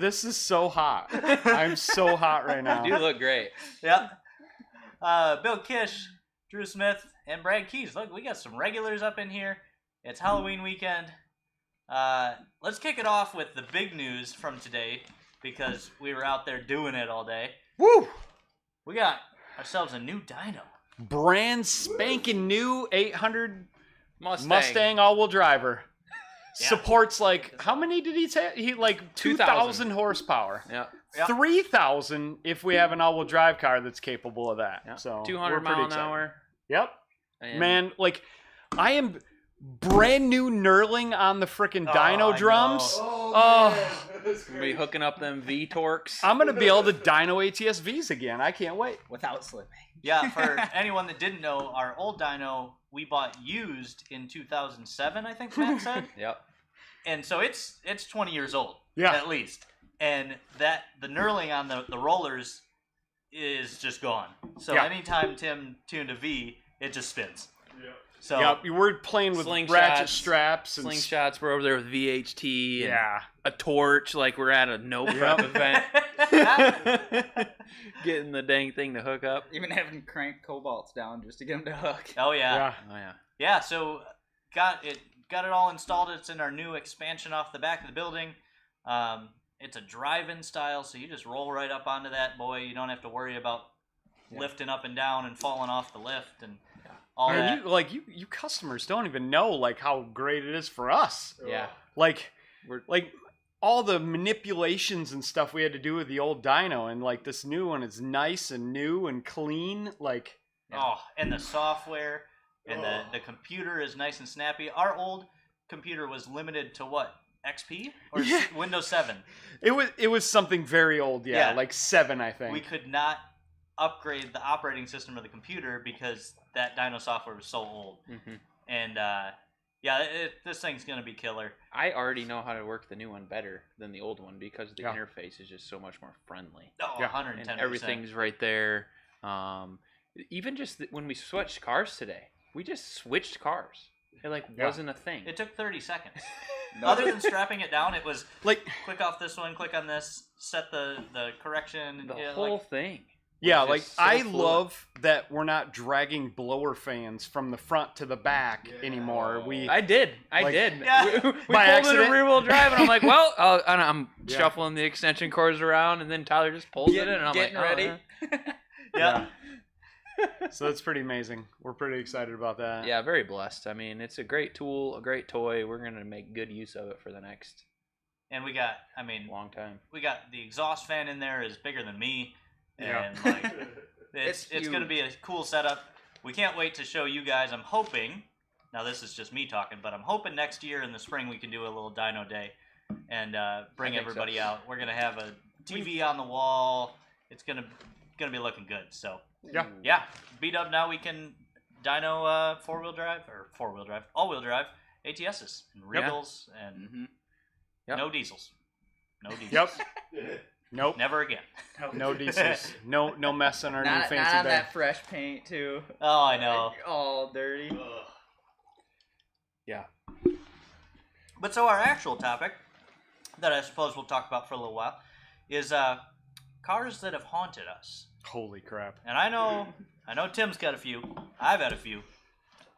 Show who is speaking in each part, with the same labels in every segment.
Speaker 1: This is so hot. I'm so hot right now.
Speaker 2: You look great.
Speaker 3: Yep. Bill Kish, Drew Smith, and Brad Keys. Look, we got some regulars up in here. It's Halloween weekend. Let's kick it off with the big news from today because we were out there doing it all day.
Speaker 1: Woo!
Speaker 3: We got ourselves a new dyno.
Speaker 1: Brand spanking new 800
Speaker 2: Mustang
Speaker 1: all-wheel driver.
Speaker 3: Yeah.
Speaker 1: Supports how many did he say? He 2,000 horsepower.
Speaker 2: Yeah.
Speaker 3: Yep.
Speaker 1: 3,000 if we have an all-wheel drive car that's capable of that.
Speaker 2: Yeah.
Speaker 1: So
Speaker 2: 200 mile an hour.
Speaker 1: Yep.
Speaker 2: And
Speaker 1: Man, I am brand new knurling on the frickin' dyno drums.
Speaker 2: We'll be hooking up them V-Torques.
Speaker 1: I'm gonna be able to dyno ATS-Vs again. I can't wait.
Speaker 4: Without slipping.
Speaker 3: Yeah, for anyone that didn't know, our old dyno we bought used in 2007, I think Matt said.
Speaker 2: Yep.
Speaker 3: And so it's 20 years old,
Speaker 1: Yeah.
Speaker 3: at least. And the knurling on the rollers is just gone. So
Speaker 1: Yeah.
Speaker 3: anytime Tim tuned a V, it just spins.
Speaker 1: Yeah.
Speaker 3: So
Speaker 1: Yeah, we're playing with
Speaker 2: Slingshots,
Speaker 1: ratchet straps and
Speaker 2: Slingshots. We're over there with VHT and
Speaker 1: yeah.
Speaker 2: a torch, like we're at a no prep event. Getting the dang thing to hook up.
Speaker 4: Even having cranked cobalts down just to get them to hook.
Speaker 3: Oh yeah.
Speaker 1: Yeah.
Speaker 2: Oh yeah.
Speaker 3: Yeah, so got it all installed. It's in our new expansion off the back of the building. It's a drive-in style, so you just roll right up onto that boy. You don't have to worry about lifting up and down and falling off the lift and all that.
Speaker 1: You customers don't even know how great it is for us.
Speaker 2: Yeah.
Speaker 1: We're all the manipulations and stuff we had to do with the old dyno, and this new one is nice and new and clean.
Speaker 3: Oh, and the software and the computer is nice and snappy. Our old computer was limited to what? XP or Windows 7?
Speaker 1: It was something very old,
Speaker 3: Yeah.
Speaker 1: 7, I think.
Speaker 3: We could not upgrade the operating system of the computer because that dyno software was so old.
Speaker 2: Mm-hmm.
Speaker 3: And this thing's gonna be killer.
Speaker 2: I already know how to work the new one better than the old one because the
Speaker 1: Yeah.
Speaker 2: interface is just so much more friendly.
Speaker 3: Oh,
Speaker 1: Yeah.
Speaker 3: 110%.
Speaker 2: And everything's right there. Even just when we switched cars today, we just switched cars. It wasn't a thing.
Speaker 3: It took 30 seconds.
Speaker 4: No.
Speaker 3: Other than strapping it down, it was
Speaker 1: like
Speaker 3: click off this one, click on this, set the correction.
Speaker 2: the
Speaker 3: yeah,
Speaker 2: whole thing.
Speaker 1: yeah,
Speaker 2: was just so
Speaker 1: I
Speaker 2: fluid.
Speaker 1: love that we're not dragging blower fans from the front to the back anymore.
Speaker 2: I did.
Speaker 3: Yeah.
Speaker 2: We pulled in
Speaker 1: accident?
Speaker 2: a rear-wheel drive, and I'm like, well, and I'm
Speaker 1: Yeah.
Speaker 2: shuffling the extension cords around, and then Tyler just pulls it in, and I'm like,
Speaker 4: Getting
Speaker 2: oh,
Speaker 4: ready.
Speaker 2: yeah.
Speaker 3: Yeah.
Speaker 1: So that's pretty amazing. We're pretty excited about that.
Speaker 2: Yeah, very blessed. I mean, it's a great tool, a great toy. We're going to make good use of it for the next
Speaker 3: And we got
Speaker 2: long time.
Speaker 3: we got the exhaust fan in there is bigger than me.
Speaker 1: Yeah.
Speaker 3: And it's
Speaker 4: It's
Speaker 3: going to be a cool setup. We can't wait to show you guys. I'm hoping, now this is just me talking, but I'm hoping next year in the spring we can do a little dyno day and bring
Speaker 2: I think
Speaker 3: everybody
Speaker 2: so.
Speaker 3: out. We're going to have a TV on the wall. It's going to be looking good. So, yeah, B-Dub, now we can dyno all-wheel drive ATSs and Regals and
Speaker 4: Mm-hmm.
Speaker 2: Yep.
Speaker 3: no diesels. No diesels.
Speaker 1: Yep. Nope.
Speaker 3: Never again.
Speaker 1: No diesels. No messing our new
Speaker 4: Not
Speaker 1: fancy
Speaker 4: on
Speaker 1: bed.
Speaker 4: that fresh paint, too.
Speaker 3: Oh, I know.
Speaker 4: All dirty.
Speaker 1: Yeah.
Speaker 3: But so our actual topic that I suppose we'll talk about for a little while is cars that have haunted us.
Speaker 1: Holy crap.
Speaker 3: And I know Tim's got a few. I've had a few.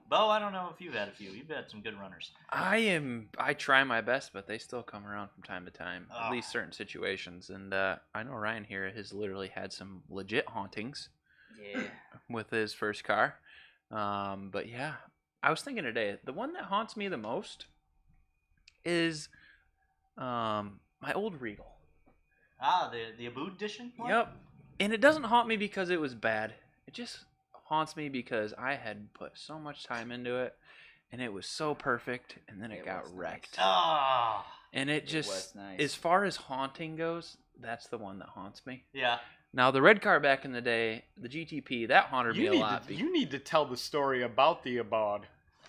Speaker 3: Bo, I don't know if you've had a few. You've had some good runners.
Speaker 2: I try my best, but they still come around from time to time,
Speaker 3: Oh.
Speaker 2: at least certain situations. And I know Ryan here has literally had some legit hauntings
Speaker 4: Yeah.
Speaker 2: with his first car. But yeah, I was thinking today, the one that haunts me the most is my old Regal.
Speaker 3: Ah, the Abood edition one?
Speaker 2: Yep. And it doesn't haunt me because it was bad. It just haunts me because I had put so much time into it, and it was so perfect, and then it
Speaker 4: It
Speaker 2: got
Speaker 4: was nice.
Speaker 2: wrecked.
Speaker 3: Ah,
Speaker 2: And it
Speaker 4: It
Speaker 2: just,
Speaker 4: was nice.
Speaker 2: as far as haunting goes, that's the one that haunts me.
Speaker 3: yeah.
Speaker 2: Now, the red car back in the day, the GTP, that haunted me a lot.
Speaker 1: You need to tell the story about the Abad.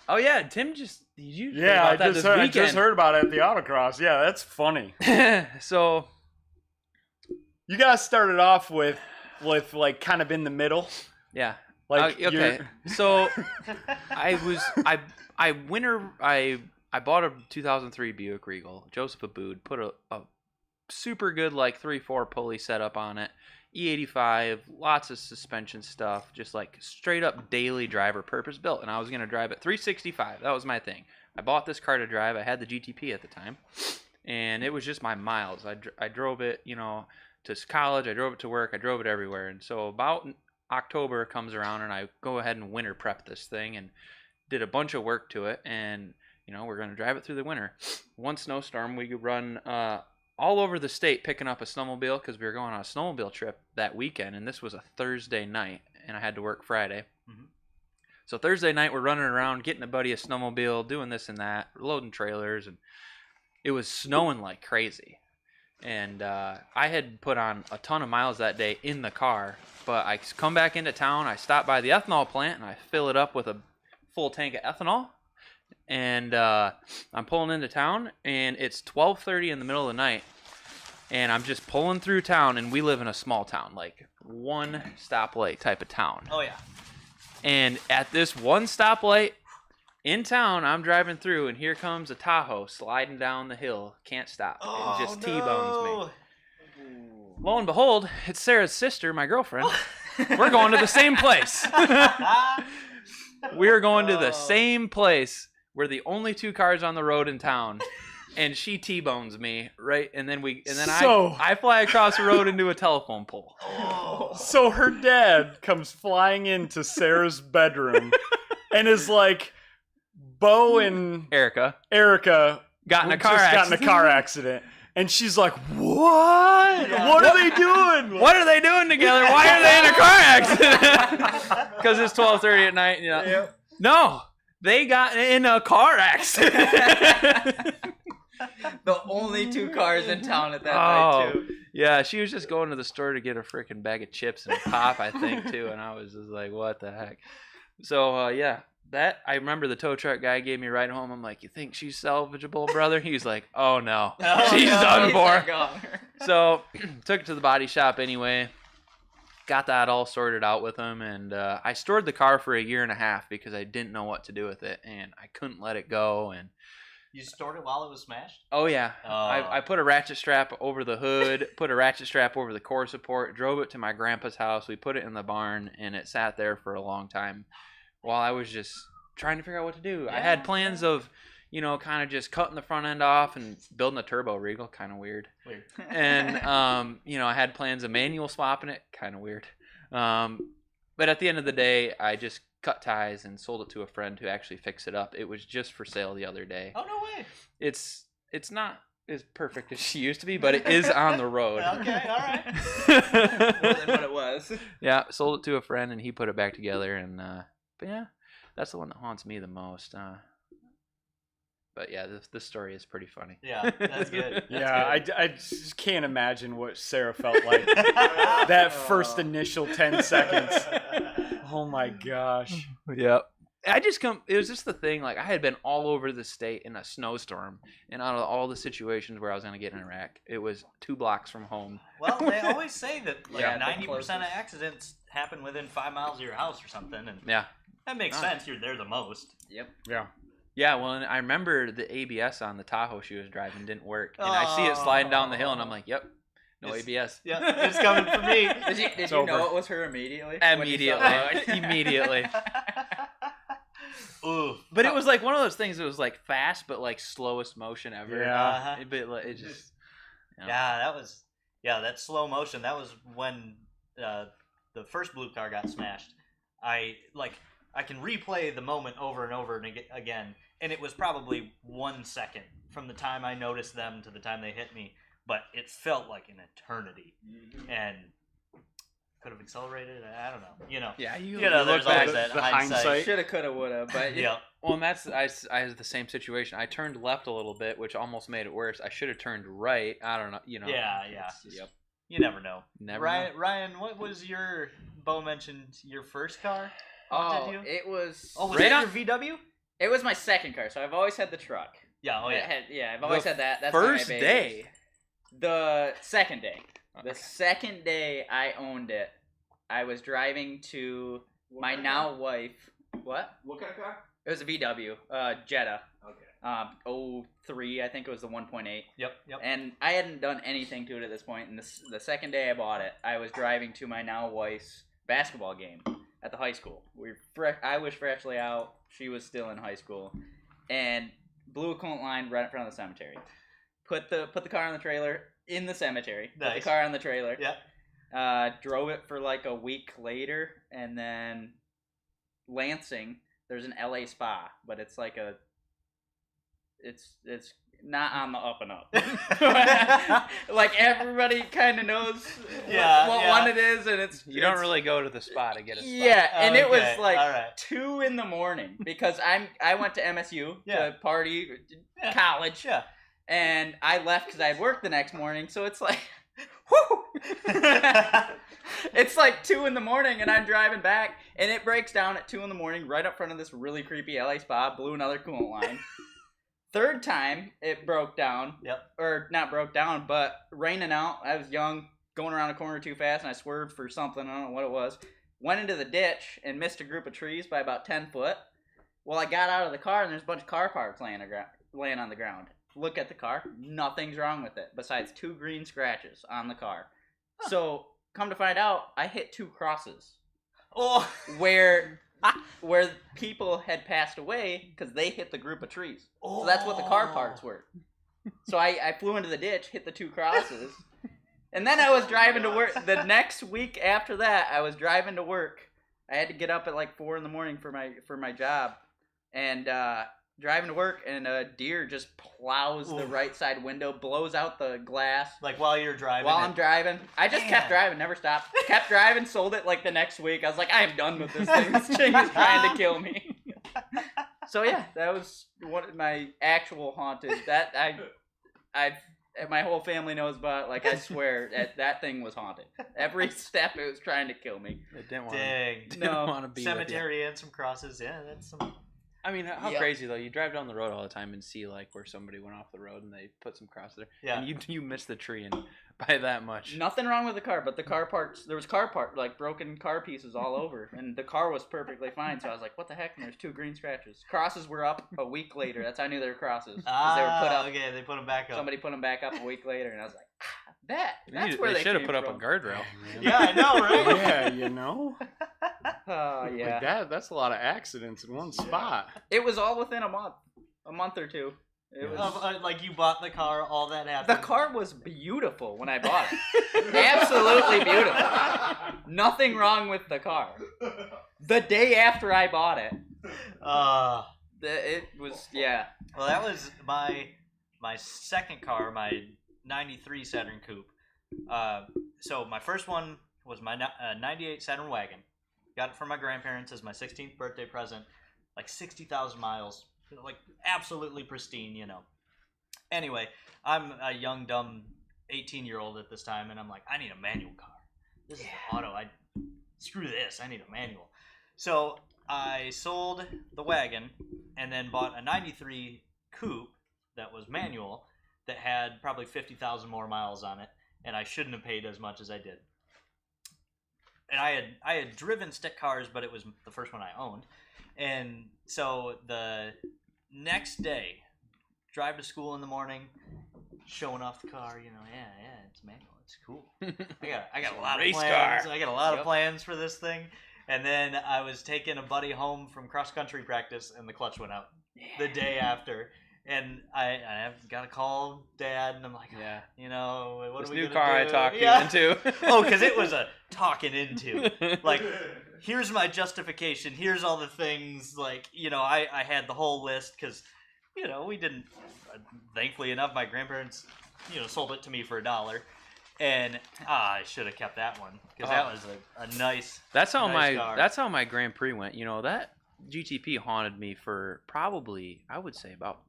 Speaker 2: Oh, yeah, Tim just, you
Speaker 1: Yeah,
Speaker 2: about that this
Speaker 1: I
Speaker 2: weekend.
Speaker 1: just heard about it at the autocross. Yeah, that's funny.
Speaker 2: So,
Speaker 1: You guys started off with kind of in the middle.
Speaker 2: yeah.
Speaker 1: Like
Speaker 2: okay.
Speaker 1: you're-
Speaker 2: So, I bought a 2003 Buick Regal. Joseph Abood put a super good, like 3/4 pulley setup on it. E85, lots of suspension stuff, just like straight up daily driver, purpose built. And I was going to drive it 365. That was my thing. I bought this car to drive. I had the GTP at the time, and it was just my miles. I drove it, you know, to college. I drove it to work. I drove it everywhere. And so about October comes around, and I go ahead and winter prep this thing and did a bunch of work to it. And, you know, we're going to drive it through the winter. One snowstorm, we could run all over the state picking up a snowmobile because we were going on a snowmobile trip that weekend, and this was a Thursday night, and I had to work Friday.
Speaker 3: Mhm.
Speaker 2: So Thursday night, we're running around, getting a buddy a snowmobile, doing this and that, loading trailers, and it was snowing like crazy. And I had put on a ton of miles that day in the car, but I come back into town, I stop by the ethanol plant, and I fill it up with a full tank of ethanol. And I'm pulling into town, and it's 12:30 in the middle of the night, and I'm just pulling through town, and we live in a small town, like one stoplight type of town.
Speaker 3: Oh, yeah.
Speaker 2: And at this one stoplight in town, I'm driving through, and here comes a Tahoe sliding down the hill. Can't stop. It just T-bones me. Lo and behold, it's Sarah's sister, my girlfriend. We're going to the same place. We're going to the same place. We're the only two cars on the road in town, and she T-bones me, right? And then I fly across the road into a telephone pole.
Speaker 1: So her dad comes flying into Sarah's bedroom and is like, Bo and
Speaker 2: Erica
Speaker 1: got
Speaker 2: in a car accident.
Speaker 1: And she's like, what? What are they doing?
Speaker 2: What are they doing together? Why are they in a car accident? Because it's 12:30 at night. You know?
Speaker 4: Yep.
Speaker 2: No, they got in a car accident.
Speaker 4: The only two cars in town at that night, too.
Speaker 2: Yeah, she was just going to the store to get a freaking bag of chips and a pop, I think, too. And I was just like, what the heck? So, yeah. That I remember the tow truck guy gave me a ride home. I'm like, you think she's salvageable, brother? He's like, oh no, she's done for. So took it to the body shop anyway. Got that all sorted out with him, and I stored the car for 1.5 years because I didn't know what to do with it, and I couldn't let it go. And
Speaker 3: You stored it while it was smashed?
Speaker 2: oh yeah,
Speaker 3: Oh.
Speaker 2: I put a ratchet strap over the hood, put a ratchet strap over the core support, drove it to my grandpa's house. We put it in the barn, and it sat there for a long time. While I was just trying to figure out what to do. I had plans of, you know, kind of just cutting the front end off and building a turbo Regal, kind of weird. And, you know, I had plans of manual swapping it, kind of weird. But at the end of the day, I just cut ties and sold it to a friend who actually fixed it up. It was just for sale the other day.
Speaker 3: Oh, no way.
Speaker 2: It's not as perfect as she used to be, but it is on the road.
Speaker 3: Okay, all right.
Speaker 4: More than what it was.
Speaker 2: Yeah, sold it to a friend, and he put it back together, and but yeah, that's the one that haunts me the most. But yeah, this story is pretty funny.
Speaker 3: Yeah, that's good.
Speaker 1: I just can't imagine what Sarah felt like that first initial 10 seconds. Oh my gosh.
Speaker 2: Yep. It was just the thing, like, I had been all over the state in a snowstorm, and out of all the situations where I was going to get in a wreck, it was 2 blocks from home.
Speaker 3: Well, they always say that like
Speaker 1: Yeah,
Speaker 3: 90% of accidents happen within 5 miles of your house or something, and
Speaker 2: Yeah.
Speaker 3: that makes sense. You're there the most.
Speaker 4: Yep.
Speaker 1: Yeah.
Speaker 2: Yeah, well, and I remember the ABS on the Tahoe she was driving didn't work, and I see it sliding down the hill, and I'm like, yep, no ABS.
Speaker 3: Yeah, it's coming for me.
Speaker 4: Did you know it was her immediately?
Speaker 2: Immediately.
Speaker 3: Ooh.
Speaker 2: But it was like one of those things that was like fast, but like slowest motion ever.
Speaker 1: Yeah.
Speaker 2: It just. You know.
Speaker 3: Yeah, that slow motion. That was when the first blue car got smashed. I can replay the moment over and over and again, and it was probably 1 second from the time I noticed them to the time they hit me, but it felt like an eternity, and could have accelerated. I don't know. You know.
Speaker 2: Yeah, you
Speaker 3: know,
Speaker 2: look
Speaker 3: there's
Speaker 2: back,
Speaker 3: always that
Speaker 1: the
Speaker 3: hindsight.
Speaker 1: hindsight.
Speaker 4: Shoulda, coulda, woulda, but
Speaker 3: Yeah.
Speaker 2: Well, and that's I had the same situation. I turned left a little bit, which almost made it worse. I should have turned right. I don't know. You know.
Speaker 3: Yeah.
Speaker 2: Yep.
Speaker 3: You never know.
Speaker 2: Never
Speaker 3: Ryan,
Speaker 2: know.
Speaker 3: Ryan, what was Bo mentioned your first car?
Speaker 4: oh,
Speaker 3: Did you?
Speaker 4: it was.
Speaker 3: Oh, was
Speaker 2: Right
Speaker 3: that
Speaker 2: on-
Speaker 3: your VW?
Speaker 4: It was my second car, so I've always had the truck.
Speaker 3: Yeah. Oh yeah.
Speaker 4: I've always had that. That's
Speaker 2: First
Speaker 4: my baby.
Speaker 2: day.
Speaker 4: The second day.
Speaker 2: Okay.
Speaker 4: The second day I owned it, I was driving to my now wife. What?
Speaker 5: What kind of car?
Speaker 4: It was a VW, Jetta.
Speaker 5: Okay.
Speaker 4: 03, I think it was the 1.8.
Speaker 3: Yep.
Speaker 4: And I hadn't done anything to it at this point. And the second day I bought it, I was driving to my now wife's basketball game at the high school. I was freshly out. She was still in high school. And blew a coolant line right in front of the cemetery. Put the car on the trailer in the cemetery.
Speaker 3: Nice.
Speaker 4: Put the car on the trailer.
Speaker 3: Yep.
Speaker 4: Drove it for like a week later. And then Lansing, there's an LA spa. But it's like it's not on the up and up. Like everybody kind of knows what one it is, and
Speaker 2: you don't really go to the spa to get a spa.
Speaker 4: Yeah, and it was like
Speaker 3: right.
Speaker 4: 2 a.m. because I went to MSU to party, college, and I left because I had work the next morning. So it's like, whoo! It's like 2 a.m. and I'm driving back, and it breaks down at 2 a.m. right up front of this really creepy LA spa. Blew another coolant line. Third time it broke down. Or not broke down, but raining out. I was young, going around a corner too fast, and I swerved for something. I don't know what it was. Went into the ditch and missed a group of trees by about 10 foot. Well, I got out of the car, and there's a bunch of car parts laying on the ground. Look at the car. Nothing's wrong with it, besides 2 green scratches on the car. Huh. So, come to find out, I hit 2 crosses.
Speaker 3: Oh.
Speaker 4: Where people had passed away because they hit the group of trees. So that's what the car parts were. So I flew into the ditch, hit the 2 crosses, and then I was driving to work. The next week after that, I was driving to work. I had to get up at like 4 a.m. for my job, and driving to work, and a deer just plows the right side window, blows out the glass.
Speaker 3: Like while you're driving?
Speaker 4: While I'm driving. I just kept driving, never stopped. Kept driving, sold it like the next week. I was like, I am done with this thing. This thing is trying to kill me. So yeah, that was one of my actual haunted. That my whole family knows about. Like I swear, that thing was haunted. Every step it was trying to kill me.
Speaker 2: It didn't
Speaker 3: want
Speaker 2: to be
Speaker 3: cemetery and some crosses. Yeah, that's some.
Speaker 2: I mean, how crazy though! You drive down the road all the time and see like where somebody went off the road and they put some cross there.
Speaker 3: Yeah.
Speaker 2: And you miss the tree and by that much.
Speaker 4: Nothing wrong with the car, but the car parts. There was like broken car pieces all over, and the car was perfectly fine. So I was like, "What the heck?" And there's 2 green scratches. Crosses were up a week later. That's how I knew they were crosses. They were put up.
Speaker 3: Okay, they put them back up.
Speaker 4: Somebody put them back up a week later, and I was like, That's
Speaker 2: where they should have put up a guardrail.
Speaker 3: Yeah, I know, right?
Speaker 1: Yeah, you know.
Speaker 4: Oh yeah.
Speaker 1: Like that's a lot of accidents in one spot.
Speaker 4: It was all within a month or 2. It was
Speaker 3: like you bought the car, all that happened.
Speaker 4: The car was beautiful when I bought it. Absolutely beautiful. Nothing wrong with the car. The day after I bought it, it was
Speaker 3: Well, that was my second car, my '93 Saturn Coupe. So my first one was my '98 Saturn wagon. Got it from my grandparents as my 16th birthday present. Like 60,000 miles. Like absolutely pristine, you know. Anyway, I'm a young, dumb 18-year-old at this time, and I'm like, I need a manual car. This is an auto. Screw this. I need a manual. So I sold the wagon and then bought a '93 Coupe that was manual that had probably 50,000 more miles on it, and I shouldn't have paid as much as I did. And I had driven stick cars, but it was the first one I owned. And so the next day, drive to school in the morning, showing off the car, you know, it's manual, it's cool. I got a lot of plans. I got a lot of plans for this thing. And then I was taking a buddy home from cross country practice, and the clutch went out the day after. And I got to call Dad, and I'm like, you know, what
Speaker 2: this
Speaker 3: are we
Speaker 2: new
Speaker 3: gonna
Speaker 2: car
Speaker 3: do?
Speaker 2: I talked you into.
Speaker 3: Oh, because it was a talking into. Like, here's my justification. Here's all the things. Like, you know, I had the whole list because, you know, we didn't. Thankfully enough, my grandparents, you know, sold it to me for $1, and I should have kept that one because that was a nice.
Speaker 2: That's how
Speaker 3: car.
Speaker 2: That's how my Grand Prix went. You know, that GTP haunted me for probably, I would say, about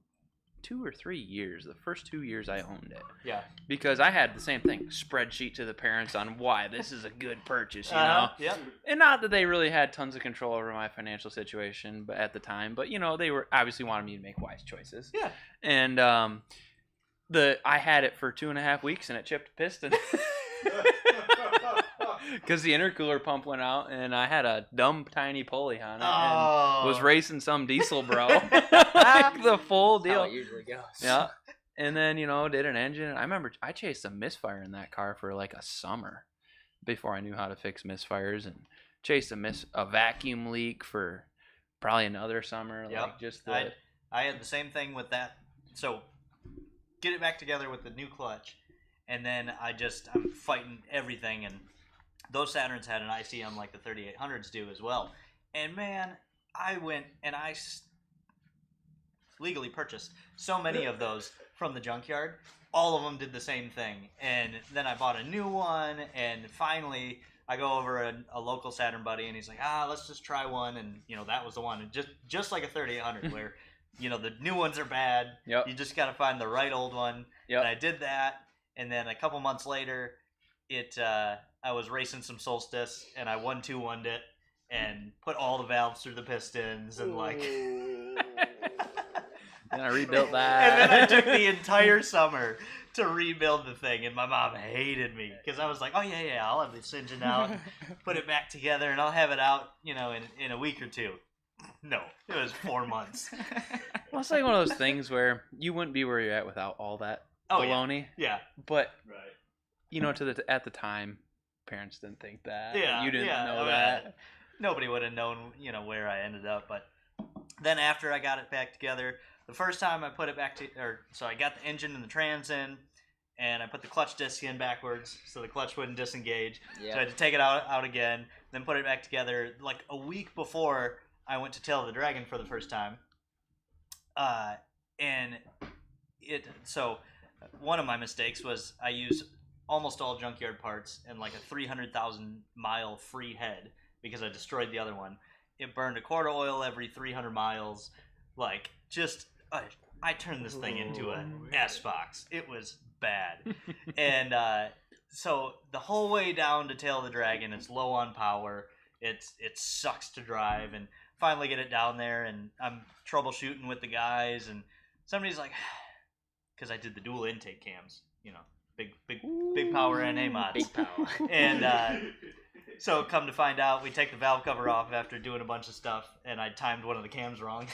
Speaker 2: 2 or 3 years. The first 2 years I owned it.
Speaker 3: Yeah.
Speaker 2: Because I had the same thing, spreadsheet to the parents on why this is a good purchase, you know.
Speaker 3: Yep.
Speaker 2: And not that they really had tons of control over my financial situation, but at the time, but you know, they were obviously wanted me to make wise choices.
Speaker 3: Yeah.
Speaker 2: And I had it for 2.5 weeks and it chipped a piston. Because the intercooler pump went out, and I had a dumb tiny pulley on it,
Speaker 3: Oh.
Speaker 2: and was racing some diesel, bro. Like the full
Speaker 4: That's how
Speaker 2: deal.
Speaker 4: it usually goes.
Speaker 2: Yeah. And then, did an engine. I remember I chased a misfire in that car for like a summer before I knew how to fix misfires, and chased a vacuum leak for probably another summer.
Speaker 3: Yep.
Speaker 2: Like just
Speaker 3: I had the same thing with that. So get it back together with the new clutch, and then I'm fighting everything, and those Saturns had an ICM like the 3800s do as well. And man, I went and I legally purchased so many of those from the junkyard. All of them did the same thing, and then I bought a new one, and finally I go over a local Saturn buddy, and he's like, let's just try one, and that was the one, and just like a 3800 where the new ones are bad.
Speaker 2: Yep.
Speaker 3: You just got to find the right old one.
Speaker 2: Yep.
Speaker 3: And I did that, and then a couple months later, I was racing some Solstice, and I 1-2-1'd it, and put all the valves through the pistons, and like.
Speaker 2: And I rebuilt that.
Speaker 3: And then I took the entire summer to rebuild the thing, and my mom hated me because I was like, "Oh yeah, I'll have this engine out, put it back together, and I'll have it out, in a week or two." No, it was 4 months.
Speaker 2: Well, it's like one of those things where you wouldn't be where you're at without all that baloney.
Speaker 3: Yeah.
Speaker 2: But
Speaker 3: Right.
Speaker 2: At the time, parents didn't think that.
Speaker 3: Yeah.
Speaker 2: You didn't know
Speaker 3: I mean,
Speaker 2: that.
Speaker 3: Nobody would have known, where I ended up. But then after I got it back together, the first time I put it back so I got the engine and the trans in, and I put the clutch disc in backwards so the clutch wouldn't disengage.
Speaker 4: Yeah.
Speaker 3: So I had to take it out again, then put it back together. Like a week before I went to tail the Dragon for the first time. So one of my mistakes was I used almost all junkyard parts and like a 300,000 mile free head because I destroyed the other one. It burned a quart of oil every 300 miles. Like, just, I turned this thing into an S-Box. It was bad. And so the whole way down to tail the Dragon, it's low on power. It sucks to drive, and finally get it down there, and I'm troubleshooting with the guys, and somebody's like, because I did the dual intake cams, big power NA mods.
Speaker 4: Big power.
Speaker 3: And so come to find out, we take the valve cover off after doing a bunch of stuff, and I timed one of the cams wrong.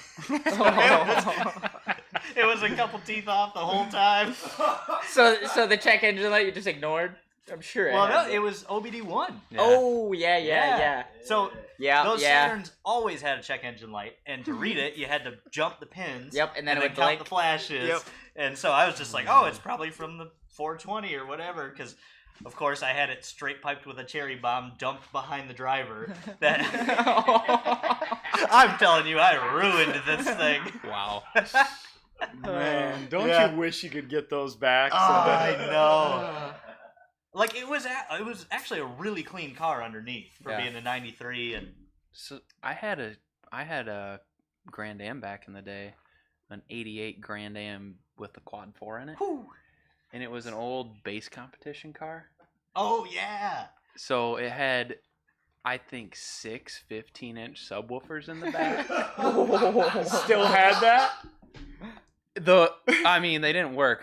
Speaker 3: It was a couple teeth off the whole time.
Speaker 4: So the check engine light you just ignored? I'm sure.
Speaker 3: Well, no, it was OBD1.
Speaker 2: Yeah.
Speaker 4: Oh, yeah.
Speaker 3: So
Speaker 4: Yeah,
Speaker 3: those
Speaker 4: yeah.
Speaker 3: Saturns always had a check engine light, and to read it, you had to jump the pins.
Speaker 4: Yep, and then it would
Speaker 3: count
Speaker 4: blink.
Speaker 3: the flashes.
Speaker 4: Yep.
Speaker 3: And so I was just like, oh, it's probably from the 420 or whatever, because of course I had it straight piped with a cherry bomb dumped behind the driver. That I'm telling you, I ruined this thing.
Speaker 2: Wow.
Speaker 1: Man, don't
Speaker 3: Yeah.
Speaker 1: you wish you could get those back?
Speaker 3: Oh, I know. Like it was actually a really clean car underneath for being a 93, and
Speaker 2: So I had a Grand Am back in the day, an '88 Grand Am with the quad 4 in it, and it was an old base competition car.
Speaker 3: oh yeah.
Speaker 2: So it had, I think, 6 15-inch subwoofers in the back.
Speaker 1: Still had that?
Speaker 2: They didn't work.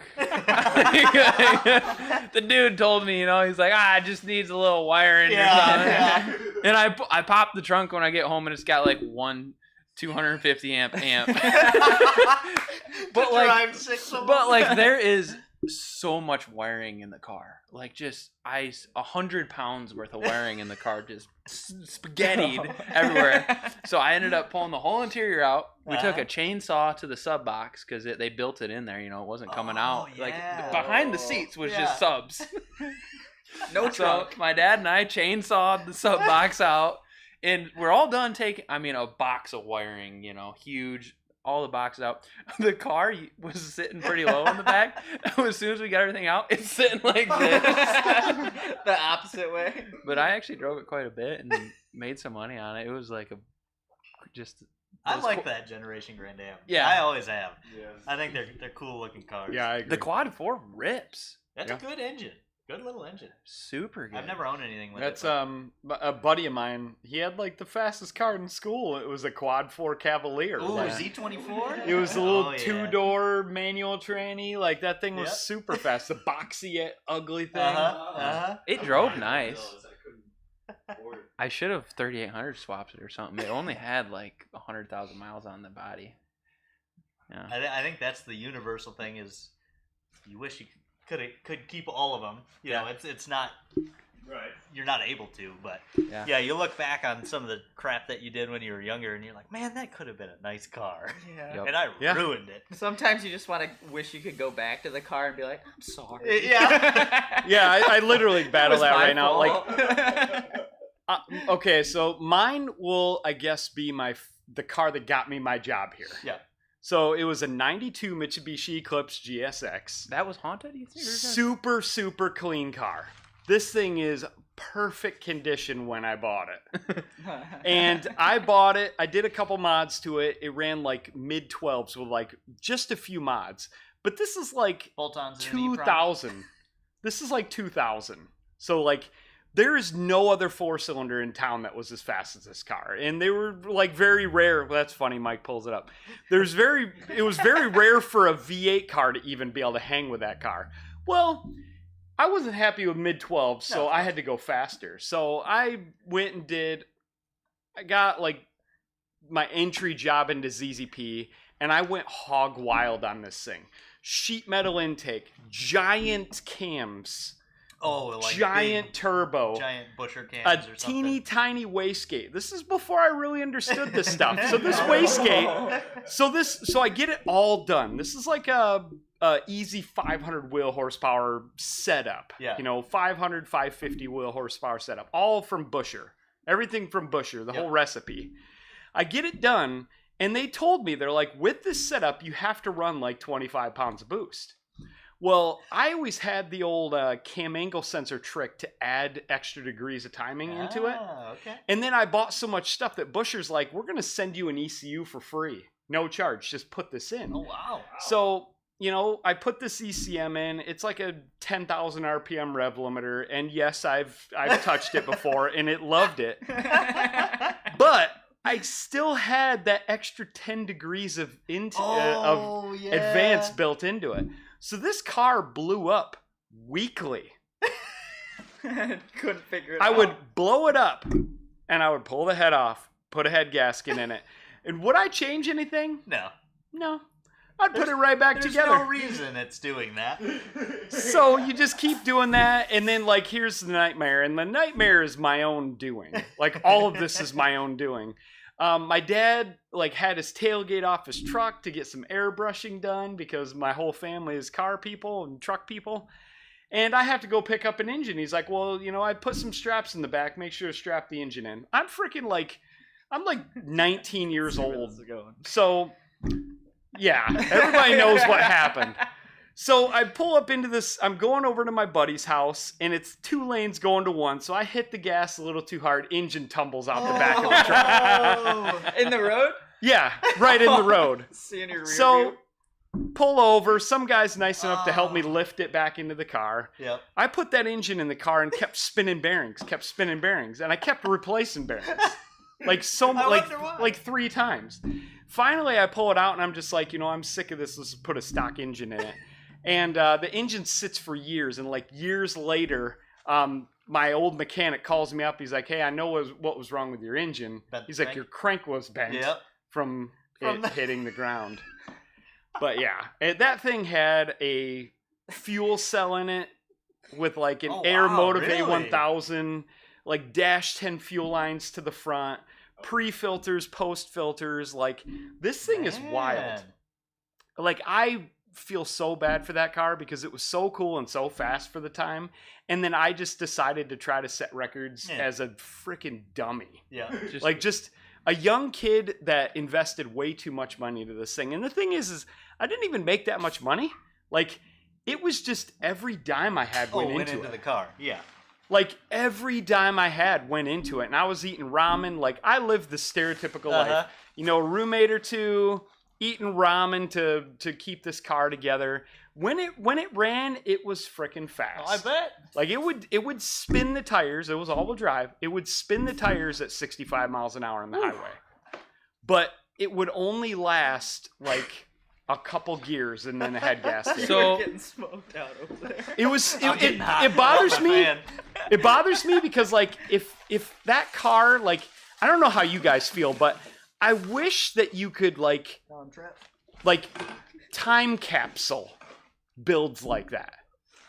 Speaker 2: The dude told me, he's like, it just needs a little wiring or something.
Speaker 3: Yeah.
Speaker 2: And I popped the trunk when I get home, and it's got like one 250 amp. But like,
Speaker 3: drive 6 of them.
Speaker 2: but like, there is so much wiring in the car. Like, just 100 pounds worth of wiring in the car, just spaghettied everywhere. So I ended up pulling the whole interior out. We took a chainsaw to the sub box because they built it in there. It wasn't coming out. Like
Speaker 3: yeah.
Speaker 2: behind the seats was just subs.
Speaker 4: No
Speaker 2: So
Speaker 4: trunk.
Speaker 2: my dad and I chainsawed the sub box out, and we're all done taking. A box of wiring. Huge. All the boxes out. The car was sitting pretty low in the back. As soon as we got everything out, it's sitting like this.
Speaker 4: The opposite way.
Speaker 2: But I actually drove it quite a bit and made some money on it. It was like
Speaker 3: I like that generation Grand Am.
Speaker 2: Yeah.
Speaker 3: I always have.
Speaker 1: Yeah.
Speaker 3: I think they're cool looking cars.
Speaker 1: Yeah, I agree.
Speaker 2: The quad 4 rips.
Speaker 3: That's a good engine. Good little engine.
Speaker 2: Super good.
Speaker 3: I've never owned anything with
Speaker 1: That's
Speaker 3: it.
Speaker 1: a buddy of mine. He had like the fastest car in school. It was a quad 4 Cavalier.
Speaker 3: Ooh,
Speaker 1: Like,
Speaker 3: Z24?
Speaker 1: it was a little
Speaker 3: Oh, yeah.
Speaker 1: 2-door manual tranny. Like that thing was
Speaker 3: Yep.
Speaker 1: super fast. The boxy ugly thing.
Speaker 3: Uh-huh.
Speaker 2: It drove nice. I should have 3800 swapped it or something. It only had like 100,000 miles on the body. Yeah.
Speaker 3: I think that's the universal thing is you wish you could keep all of them. You know, it's not right. You're not able to, but yeah, you look back on some of the crap that you did when you were younger, and you're like, man, that could have been a nice car.
Speaker 4: Yeah.
Speaker 3: And I ruined it.
Speaker 4: Sometimes you just want to wish you could go back to the car and be like, I'm sorry.
Speaker 3: Yeah.
Speaker 1: Yeah, I literally battle that right now.
Speaker 4: fault.
Speaker 1: Like, okay, so mine will, I guess, be the car that got me my job here.
Speaker 3: Yeah.
Speaker 1: So it was a 92 Mitsubishi Eclipse GSX.
Speaker 2: That was haunted, you think?
Speaker 1: Super, super clean car. This thing is perfect condition when I bought it. And I bought it. I did a couple mods to it. It ran like mid-12s with like just a few mods. But this is like
Speaker 3: bolt-ons
Speaker 1: 2000. This is like 2000. So like there is no other 4-cylinder in town that was as fast as this car. And they were like very rare. Well, that's funny. Mike pulls it up. It was very rare for a V8 car to even be able to hang with that car. Well, I wasn't happy with mid-12, so I had to go faster. So I went and I got like my entry job into ZZP, and I went hog wild on this thing. Sheet metal intake, giant cams.
Speaker 3: Oh, like
Speaker 1: giant
Speaker 3: big,
Speaker 1: turbo,
Speaker 3: giant busher cams,
Speaker 1: a
Speaker 3: or something.
Speaker 1: teeny tiny wastegate. This is before I really understood this stuff. So this wastegate, so I get it all done. This is like a easy 500 wheel horsepower setup.
Speaker 3: Yeah.
Speaker 1: You know, 500, 550 wheel horsepower setup, all from Busher. Everything from Busher, the whole recipe. I get it done, and they told me, they're like, with this setup, you have to run like 25 pounds of boost. Well, I always had the old cam angle sensor trick to add extra degrees of timing into it.
Speaker 3: Okay.
Speaker 1: And then I bought so much stuff that Busher's like, we're going to send you an ECU for free. No charge. Just put this in.
Speaker 3: Oh, wow.
Speaker 1: So, you know, I put this ECM in. It's like a 10,000 RPM rev limiter. And yes, I've touched it before and it loved it. But I still had that extra 10 degrees of advance built into it. So this car blew up weekly.
Speaker 4: Couldn't figure it out.
Speaker 1: I would blow it up, and I would pull the head off, put a head gasket in it. And would I change anything? No. I'd put it right back together.
Speaker 3: There's no reason it's doing that.
Speaker 1: So you just keep doing that, and then, like, here's the nightmare. And the nightmare is my own doing. Like, all of this is my own doing. My dad like had his tailgate off his truck to get some airbrushing done because my whole family is car people and truck people. And I have to go pick up an engine. He's like, well, you know, I put some straps in the back. Make sure to strap the engine in. I'm like 19 years old. So, yeah, everybody knows what happened. So I pull up into this, I'm going over to my buddy's house, and it's 2 lanes going to 1, so I hit the gas a little too hard, engine tumbles out the back of the truck.
Speaker 4: In the road?
Speaker 1: Yeah, right in the road.
Speaker 4: Seeing your rear
Speaker 1: So,
Speaker 4: view.
Speaker 1: pull over, some guy's nice enough to help me lift it back into the car.
Speaker 3: Yep.
Speaker 1: I put that engine in the car and kept spinning bearings, and I kept replacing bearings. Like 3 times. Finally, I pull it out, and I'm just like, you know, I'm sick of this, let's put a stock engine in it. And the engine sits for years, and like years later, my old mechanic calls me up. He's like, hey, I know what was wrong with your engine. He's like, your crank was bent from it hitting the ground. But yeah, that thing had a fuel cell in it with like an Air Motive A1000, like dash 10 fuel lines to the front, pre-filters, post-filters. Like, this thing is wild. Like, I feel so bad for that car because it was so cool and so fast for the time, and then I just decided to try to set records as a freaking dummy. Yeah, just a young kid that invested way too much money into this thing. And the thing is I didn't even make that much money. Like, it was just every dime I had went into
Speaker 3: the car. Yeah,
Speaker 1: like every dime I had went into it, and I was eating ramen. Like, I lived the stereotypical life, you know, a roommate or two, eating ramen to keep this car together. When it ran, it was freaking fast.
Speaker 3: Oh, I bet.
Speaker 1: Like, it would spin the tires. It was all-wheel drive. It would spin the tires at 65 miles an hour on the highway. But it would only last like a couple gears and then a head gasket.
Speaker 4: So getting smoked out over there.
Speaker 1: It bothers me. It bothers me because, like, if if that car, like, I don't know how you guys feel, but I wish that you could like time capsule builds like that.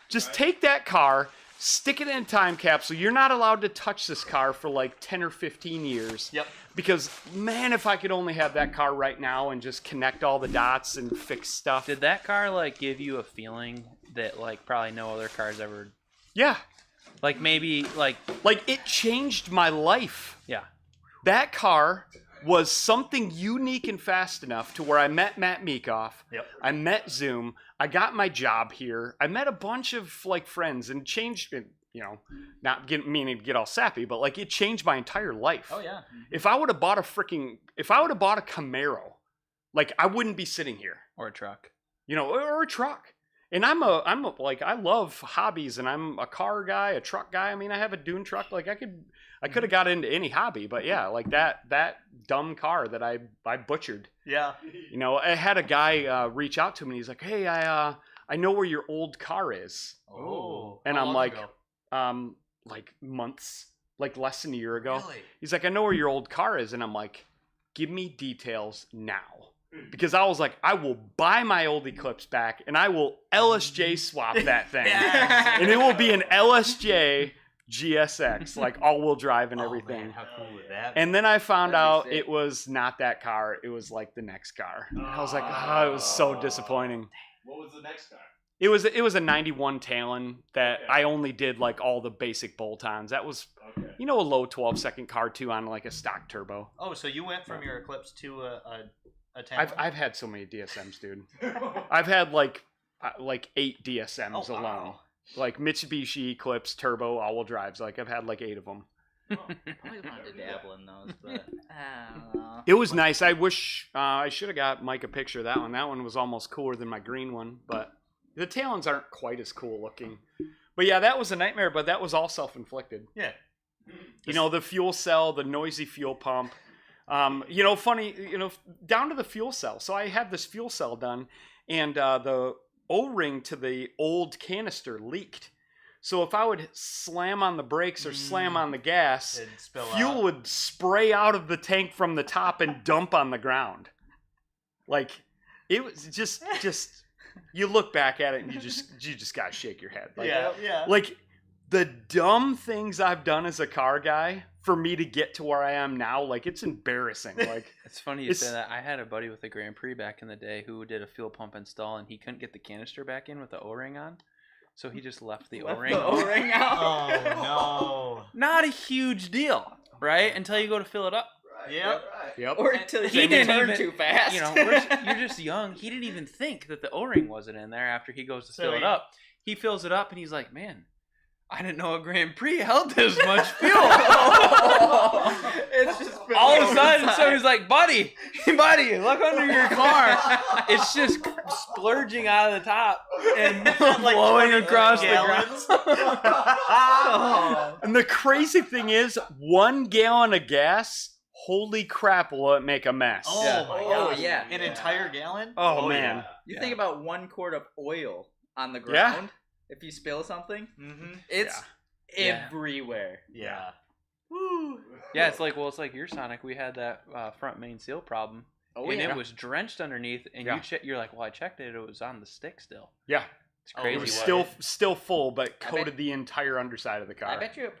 Speaker 1: Just take that car, stick it in a time capsule. You're not allowed to touch this car for like 10 or 15 years.
Speaker 3: Yep.
Speaker 1: Because, man, if I could only have that car right now and just connect all the dots and fix stuff.
Speaker 2: Did that car, like, give you a feeling that, like, probably no other cars ever...
Speaker 1: Yeah.
Speaker 2: Like, maybe, like...
Speaker 1: Like, it changed my life.
Speaker 2: Yeah.
Speaker 1: That car was something unique and fast enough to where I met Matt Meekoff.
Speaker 3: Yep.
Speaker 1: I met Zoom. I got my job here. I met a bunch of, like, friends and changed... You know, not meaning to get all sappy, but like it changed my entire life.
Speaker 3: Oh yeah.
Speaker 1: If I would have bought a Camaro, like I wouldn't be sitting here.
Speaker 2: Or a truck.
Speaker 1: You know, or a truck. And I'm like I love hobbies, and I'm a car guy, a truck guy. I mean, I have a dune truck. Like I could have got into any hobby, but yeah, like that dumb car that I butchered.
Speaker 3: Yeah.
Speaker 1: You know, I had a guy reach out to me. And he's like, "Hey, I know where your old car is."
Speaker 3: Oh.
Speaker 1: And
Speaker 3: How
Speaker 1: I'm
Speaker 3: long
Speaker 1: like.
Speaker 3: ago?
Speaker 1: Like months, like less than a year ago.
Speaker 3: Really?
Speaker 1: He's like, I know where your old car is. And I'm like, give me details now. Because I was like, I will buy my old Eclipse back and I will LSJ swap that thing.
Speaker 3: Yes.
Speaker 1: And it will be an LSJ GSX, like all-wheel drive and everything.
Speaker 3: Man, how cool would that be?
Speaker 1: And then I found
Speaker 4: That'd be
Speaker 1: out
Speaker 4: sick.
Speaker 1: it was not that car. It was like the next car. And I was like, oh, it was so disappointing.
Speaker 5: What was the next car?
Speaker 1: It was a 91 Talon that I only did like all the basic bolt-ons. That was, you know, a low 12-second car too on like a stock turbo.
Speaker 3: Oh, so you went from your Eclipse to a Talon?
Speaker 1: I've had so many DSMs, dude. I've had like 8 DSMs
Speaker 3: Oh, wow.
Speaker 1: alone. Like Mitsubishi Eclipse turbo all-wheel drives. Like I've had like 8 of them.
Speaker 3: Probably wanted to dabble in those, but I don't know.
Speaker 1: It was nice. I wish I should have got Mike a picture of that one. That one was almost cooler than my green one, but the Talons aren't quite as cool looking. But yeah, that was a nightmare, but that was all self-inflicted.
Speaker 3: Yeah.
Speaker 1: You know, the fuel cell, the noisy fuel pump. You know, funny, you know, down to the fuel cell. So I had this fuel cell done, and the O-ring to the old canister leaked. So if I would slam on the brakes or slam on the gas,
Speaker 3: It'd spill
Speaker 1: fuel
Speaker 3: out.
Speaker 1: would spray out of the tank from the top and dump on the ground. Like, it was just you look back at it and you just gotta shake your head. Like,
Speaker 3: Yeah.
Speaker 1: like the dumb things I've done as a car guy for me to get to where I am now, like it's embarrassing. Like
Speaker 2: It's funny you say that. I had a buddy with a Grand Prix back in the day who did a fuel pump install, and he couldn't get the canister back in with the O-ring on. So he just left the O-ring.
Speaker 4: The O-ring out.
Speaker 3: Oh
Speaker 2: Not a huge deal, right? Until you go to fill it up.
Speaker 3: no. Yep.
Speaker 1: yep.
Speaker 4: Or until
Speaker 2: He
Speaker 4: you
Speaker 2: didn't
Speaker 4: turn
Speaker 2: even-
Speaker 4: too fast.
Speaker 2: You know, you're just young. He didn't even think that the O-ring wasn't in there after he goes to
Speaker 3: So
Speaker 2: fill
Speaker 3: he-
Speaker 2: it up. He fills it up, and he's like, man, I didn't know a Grand Prix held this much fuel.
Speaker 4: It's just
Speaker 2: All of a sudden, somebody's like, buddy, look under your car. It's just splurging out of the top and blowing across the
Speaker 3: gallons.
Speaker 2: ground.
Speaker 1: And the crazy thing is, 1 gallon of gas, holy crap, will it make a mess.
Speaker 3: Oh
Speaker 2: Yeah.
Speaker 3: my
Speaker 4: Oh,
Speaker 3: god.
Speaker 4: yeah.
Speaker 3: An entire gallon?
Speaker 1: Oh, man.
Speaker 4: You think about 1 quart of oil on the ground. If you spill something,
Speaker 3: Mm-hmm.
Speaker 4: it's
Speaker 2: Yeah.
Speaker 4: everywhere.
Speaker 3: Yeah.
Speaker 2: Yeah, it's like your Sonic. We had that front main seal problem,
Speaker 4: Oh,
Speaker 2: and
Speaker 4: yeah.
Speaker 2: it was drenched underneath. And you're like, well, I checked it. It was on the stick still.
Speaker 1: Yeah.
Speaker 2: It's
Speaker 3: Oh,
Speaker 2: crazy.
Speaker 1: It was
Speaker 2: what
Speaker 1: still full, but
Speaker 4: I
Speaker 1: coated
Speaker 4: bet-
Speaker 1: the entire underside of the car.
Speaker 4: I bet you it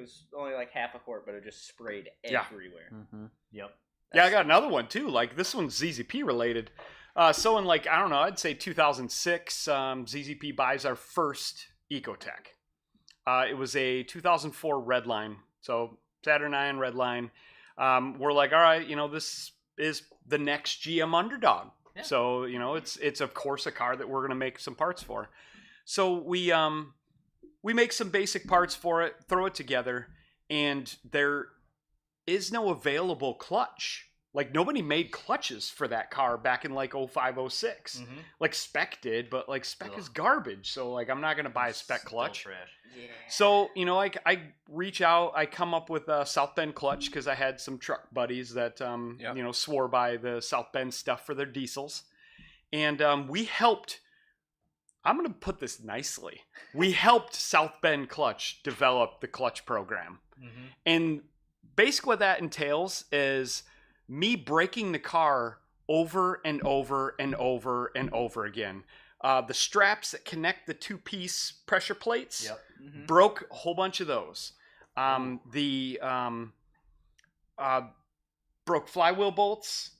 Speaker 4: was only like half a quart, but it just sprayed
Speaker 1: Yeah.
Speaker 4: everywhere.
Speaker 2: Mm-hmm.
Speaker 3: Yep.
Speaker 1: Yeah, I got another one too. Like this one's ZZP related. So in like, I don't know, I'd say 2006, ZZP buys our first Ecotech. It was a 2004 Redline. So Saturn IX Redline. We're like, all right, you know, this is the next GM underdog.
Speaker 3: Yeah.
Speaker 1: So, you know, it's of course a car that we're going to make some parts for. So we make some basic parts for it, throw it together, and there is no available clutch. Like nobody made clutches for that car back in like 05, 06.
Speaker 3: Mm-hmm.
Speaker 1: Like Spec did, but like Spec is
Speaker 3: Ugh.
Speaker 1: garbage. So like I'm not going to buy a Spec clutch.
Speaker 3: Trash.
Speaker 4: Yeah.
Speaker 1: So, you know, like I reach out, I come up with a South Bend clutch because I had some truck buddies that,
Speaker 2: Yep.
Speaker 1: you know, swore by the South Bend stuff for their diesels. And we helped, I'm going to put this nicely. We helped South Bend Clutch develop the clutch program. And basically what that entails is me breaking the car over and over and over and over again. The straps that connect the two-piece pressure plates, broke a whole bunch of those. Broke flywheel bolts.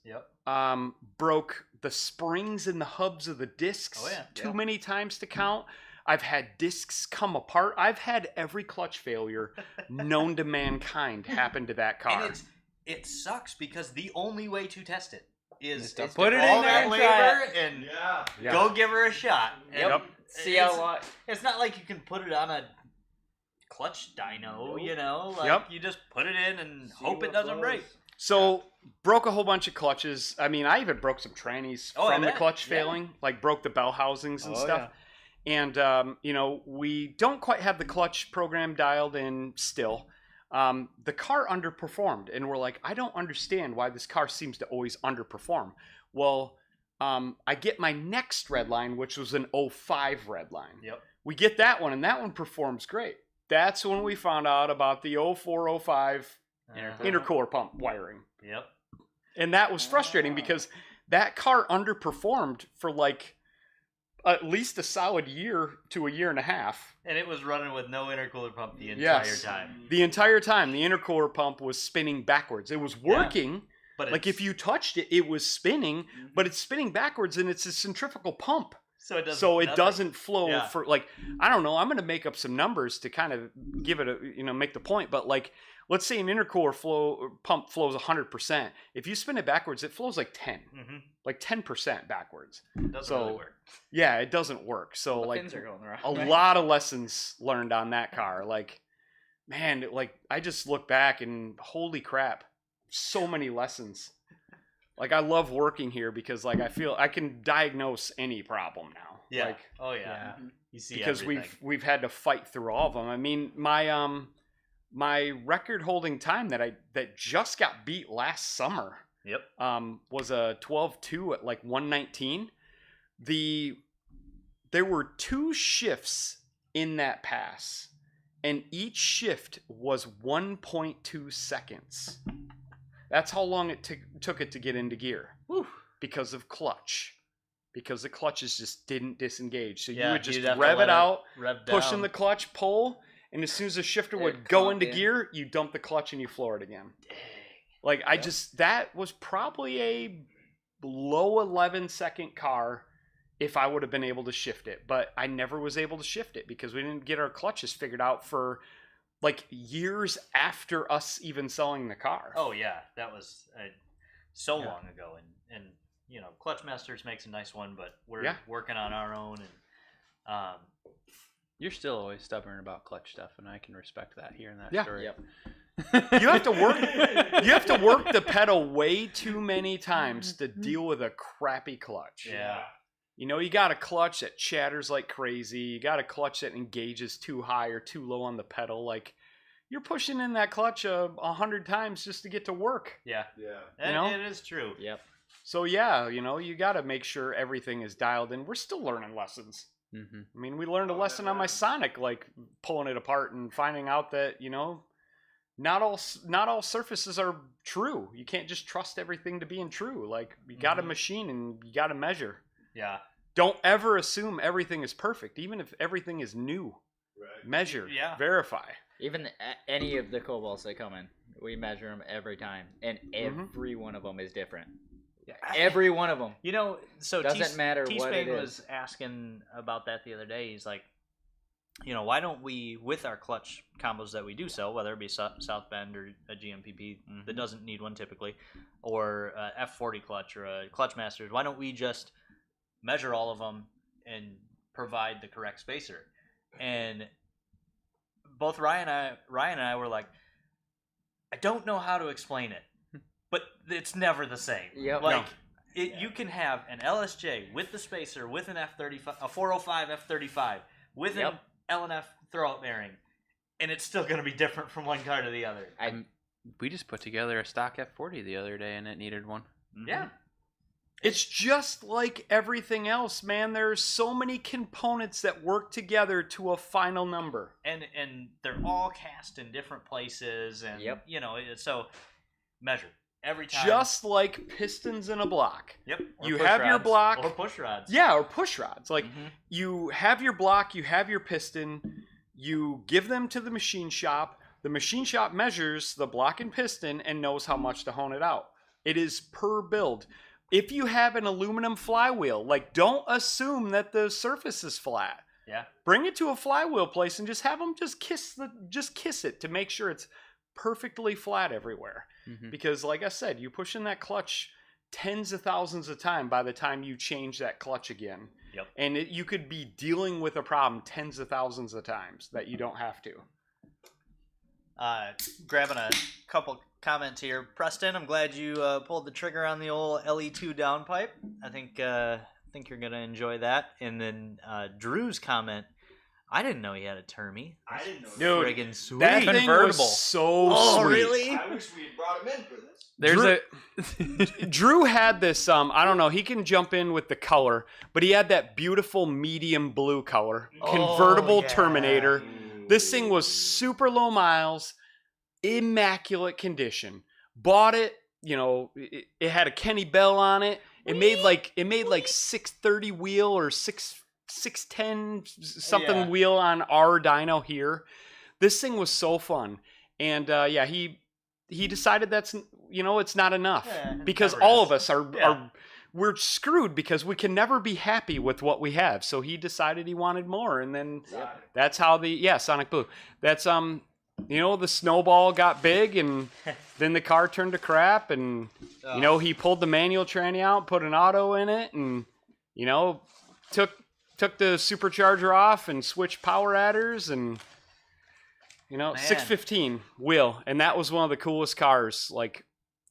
Speaker 1: Broke the springs in the hubs of the discs too many times to count. I've had discs come apart. I've had every clutch failure known to mankind happen to that car.
Speaker 3: And it sucks because the only way to test it is to
Speaker 2: put it
Speaker 3: all
Speaker 2: in there
Speaker 3: that
Speaker 2: and
Speaker 3: labor and go give her a shot.
Speaker 1: Yep.
Speaker 4: See how long.
Speaker 3: It's not like you can put it on a clutch dyno, you know? Like you just put it in and hope it doesn't break.
Speaker 1: So broke a whole bunch of clutches. I mean, I even broke some trannies from the clutch failing, like broke the bell housings and stuff. And, you know, we don't quite have the clutch program dialed in still. The car underperformed, and we're like, I don't understand why this car seems to always underperform. Well, I get my next red line, which was an 05 red line. We get that one, and that one performs great. That's when we found out about the 04, 05 intercooler pump wiring. And that was frustrating because that car underperformed for like at least a solid year to a year and a half.
Speaker 3: And it was running with no intercooler pump the entire time.
Speaker 1: The entire time, the intercooler pump was spinning backwards. It was working, but like if you touched it, it was spinning, but it's spinning backwards, and it's a centrifugal pump. So it doesn't flow for like, I don't know. I'm going to make up some numbers to kind of give it a, you know, make the point. But like, let's say an intercooler pump flows 100%. If you spin it backwards, it flows like 10, like 10% backwards.
Speaker 3: It doesn't really work.
Speaker 1: Yeah, it doesn't work. So
Speaker 4: The
Speaker 1: like
Speaker 4: fins are going wrong,
Speaker 1: a lot of lessons learned on that car. Like, man, like I just look back and holy crap, so many lessons. Like, I love working here because, like, I feel I can diagnose any problem now. Like,
Speaker 3: you see
Speaker 1: because
Speaker 3: everything.
Speaker 1: we've had to fight through all of them. I mean, my record-holding time that just got beat last summer. Was a 12.2 at like 119. There were 2 shifts in that pass, and each shift was 1.2 seconds. That's how long it took it to get into gear. Because of clutch. Because the clutches just didn't disengage. So you would just rev it out, pushing the clutch, pull, and as soon as the shifter would go into gear, you dump the clutch and you floor it again. Like, that was probably a low 11-second car if I would have been able to shift it. But I never was able to shift it because we didn't get our clutches figured out for like years after us even selling the car.
Speaker 3: That was so long ago, and you know, Clutch Masters makes a nice one, but we're working on our own, and
Speaker 2: you're still always stubborn about clutch stuff, and I can respect that here in that story.
Speaker 1: You have to work the pedal way too many times to deal with a crappy clutch. You know, you got a clutch that chatters like crazy. You got a clutch that engages too high or too low on the pedal. Like, you're pushing in that clutch 100 times just to get to work.
Speaker 3: You know? It is true.
Speaker 1: So, yeah, you know, you got to make sure everything is dialed in. We're still learning lessons. I mean, we learned a lesson on my Sonic, like pulling it apart and finding out that, you know, not all surfaces are true. You can't just trust everything to being true. Like, you got to machine and you got to measure. Don't ever assume everything is perfect, even if everything is new. Measure, verify.
Speaker 4: Even any of the cobalts that come in, we measure them every time, and every one of them is different. Every one of them.
Speaker 3: You know, so
Speaker 4: doesn't matter what it is.
Speaker 3: was asking about that the other day. He's like, you know, why don't we, with our clutch combos that we do sell, whether it be South Bend or a GMPP that doesn't need one typically, or a F40 clutch or a Clutch Masters, why don't we just measure all of them and provide the correct spacer? And both Ryan and I were like, I don't know how to explain it, but it's never the same. You can have an LSJ with the spacer, with an F35, a 405 F35, with an L&F throwout bearing, and it's still going to be different from one car to the other.
Speaker 2: We just put together a stock F40 the other day, and it needed one.
Speaker 1: It's just like everything else, man. There's so many components that work together to a final number.
Speaker 3: And they're all cast in different places, and so measure every time.
Speaker 1: Just like pistons in a block.
Speaker 3: Yep.
Speaker 1: You have your block.
Speaker 3: Or push rods.
Speaker 1: Yeah, or push rods. Like, you have your block, you have your piston, you give them to the machine shop. The machine shop measures the block and piston and knows how much to hone it out. It is per build. If you have an aluminum flywheel, like, don't assume that the surface is flat.
Speaker 3: Yeah.
Speaker 1: Bring it to a flywheel place and just have them just kiss it to make sure it's perfectly flat everywhere. Because, like I said, you push in that clutch tens of thousands of times by the time you change that clutch again.
Speaker 3: Yep.
Speaker 1: And you could be dealing with a problem tens of thousands of times that you don't have to.
Speaker 3: Grabbing a couple comments here. Preston, I'm glad you pulled the trigger on the old LE2 downpipe. I think you're going to enjoy that. And then Drew's comment, I didn't know he had a Termy.
Speaker 5: I didn't know.
Speaker 1: Dude,
Speaker 3: friggin' sweet.
Speaker 1: that thing
Speaker 2: Convertible.
Speaker 1: was so sweet.
Speaker 3: Really?
Speaker 5: I wish we had brought him in for this.
Speaker 2: There's
Speaker 1: Drew had this, I don't know, he can jump in with the color, but he had that beautiful medium blue color. Convertible Terminator. This thing was super low miles, immaculate condition. Bought it, it had a Kenny Bell on it. It made like 630 wheel or 610 something wheel on our dyno here. This thing was so fun. And he decided that's it's not enough because all of us are we're screwed because we can never be happy with what we have. So he decided he wanted more, and then that's how Sonic Blue. That's the snowball got big, and then the car turned to crap, and he pulled the manual tranny out, put an auto in it, and took the supercharger off and switched power adders, and 615 wheel, and that was one of the coolest cars. Like,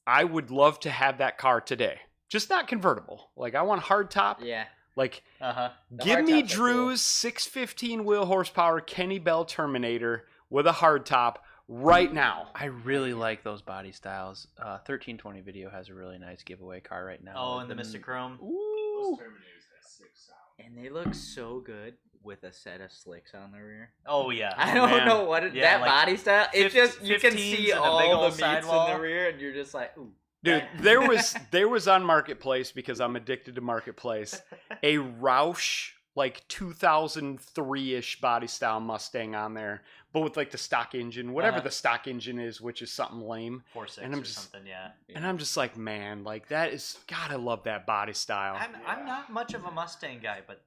Speaker 1: I would love to have that car today. Just not convertible. Like, I want hardtop.
Speaker 4: Yeah.
Speaker 1: Like,
Speaker 4: hardtops
Speaker 1: give me
Speaker 4: are
Speaker 1: Drew's 615 wheel horsepower Kenny Bell Terminator with a hardtop right now.
Speaker 2: I really like those body styles. 1320 Video has a really nice giveaway car right now.
Speaker 3: Oh, and the Mr. Chrome.
Speaker 5: Those Terminators got sick sound.
Speaker 4: And they look so good with a set of slicks on the rear.
Speaker 3: Oh yeah.
Speaker 4: I don't know what that
Speaker 3: like
Speaker 4: body style. It's just you can
Speaker 3: 15s
Speaker 4: see
Speaker 3: and a
Speaker 4: all
Speaker 3: big
Speaker 4: the
Speaker 3: old
Speaker 4: meats in
Speaker 3: sidewall.
Speaker 4: the rear, and you're just like, ooh.
Speaker 1: Dude, there was on Marketplace, because I'm addicted to Marketplace, a Roush like 2003-ish body style Mustang on there, but with like the stock engine, whatever the stock engine is, which is something lame.
Speaker 3: 4.6
Speaker 1: and I'm
Speaker 3: or
Speaker 1: just,
Speaker 3: something, yeah.
Speaker 1: And I'm just like, man, like that is, God, I love that body style.
Speaker 3: I'm not much of a Mustang guy, but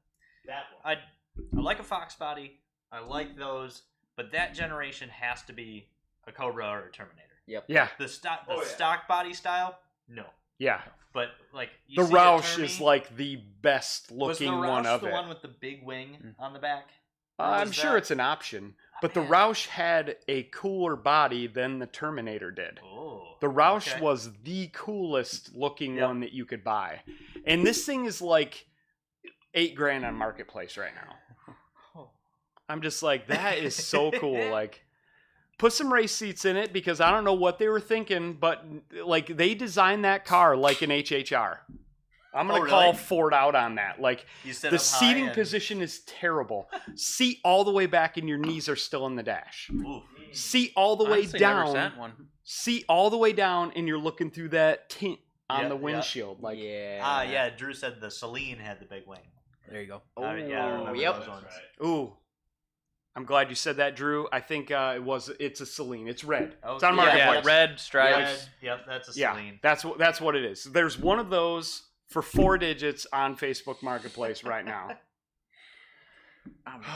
Speaker 5: That one.
Speaker 3: I like a Fox body. I like those, but that generation has to be a Cobra or a Terminator.
Speaker 4: Yep.
Speaker 1: Yeah,
Speaker 3: The stock body style, no.
Speaker 1: yeah.
Speaker 3: But like
Speaker 1: The
Speaker 3: see a
Speaker 1: Roush
Speaker 3: Termy,
Speaker 1: is like the best
Speaker 3: was the
Speaker 1: looking
Speaker 3: Roush
Speaker 1: one of
Speaker 3: the
Speaker 1: it.
Speaker 3: one with the big wing on the back?
Speaker 1: I'm
Speaker 3: was
Speaker 1: sure
Speaker 3: that-
Speaker 1: it's an option, but the
Speaker 3: man.
Speaker 1: Roush had a cooler body than the Terminator did.
Speaker 3: Oh,
Speaker 1: The Roush
Speaker 3: okay.
Speaker 1: was the coolest looking
Speaker 3: Yep.
Speaker 1: one that you could buy. And this thing is like $8,000 on Marketplace right now. I'm just like, that is so cool. Like, put some race seats in it, because I don't know what they were thinking, but like they designed that car like an HHR. I'm going to call
Speaker 3: really?
Speaker 1: Ford out on that. Like,
Speaker 3: You sit
Speaker 1: the
Speaker 3: up high
Speaker 1: seating
Speaker 3: and-
Speaker 1: position is terrible. Seat all the way back and your knees are still in the dash.
Speaker 3: Ooh.
Speaker 1: Seat all the way
Speaker 2: Honestly, never
Speaker 1: down.
Speaker 2: sent one.
Speaker 1: Seat all the way down, and you're looking through that tint on
Speaker 3: Yeah,
Speaker 1: the
Speaker 3: yeah.
Speaker 1: windshield. Like,
Speaker 3: Yeah. Drew said the Celine had the big wing.
Speaker 2: There you go.
Speaker 3: Yeah, I remember
Speaker 4: yep.
Speaker 3: those ones.
Speaker 1: ooh. I'm glad you said that, Drew. I think it's a Celine. It's red.
Speaker 3: Oh,
Speaker 1: It's on
Speaker 3: yeah,
Speaker 1: Marketplace.
Speaker 2: Yeah, red stripes.
Speaker 3: Red, yep, that's a
Speaker 1: Yeah,
Speaker 3: Celine.
Speaker 1: that's what it is. There's one of those for 4 digits on Facebook Marketplace right now.
Speaker 4: Don't look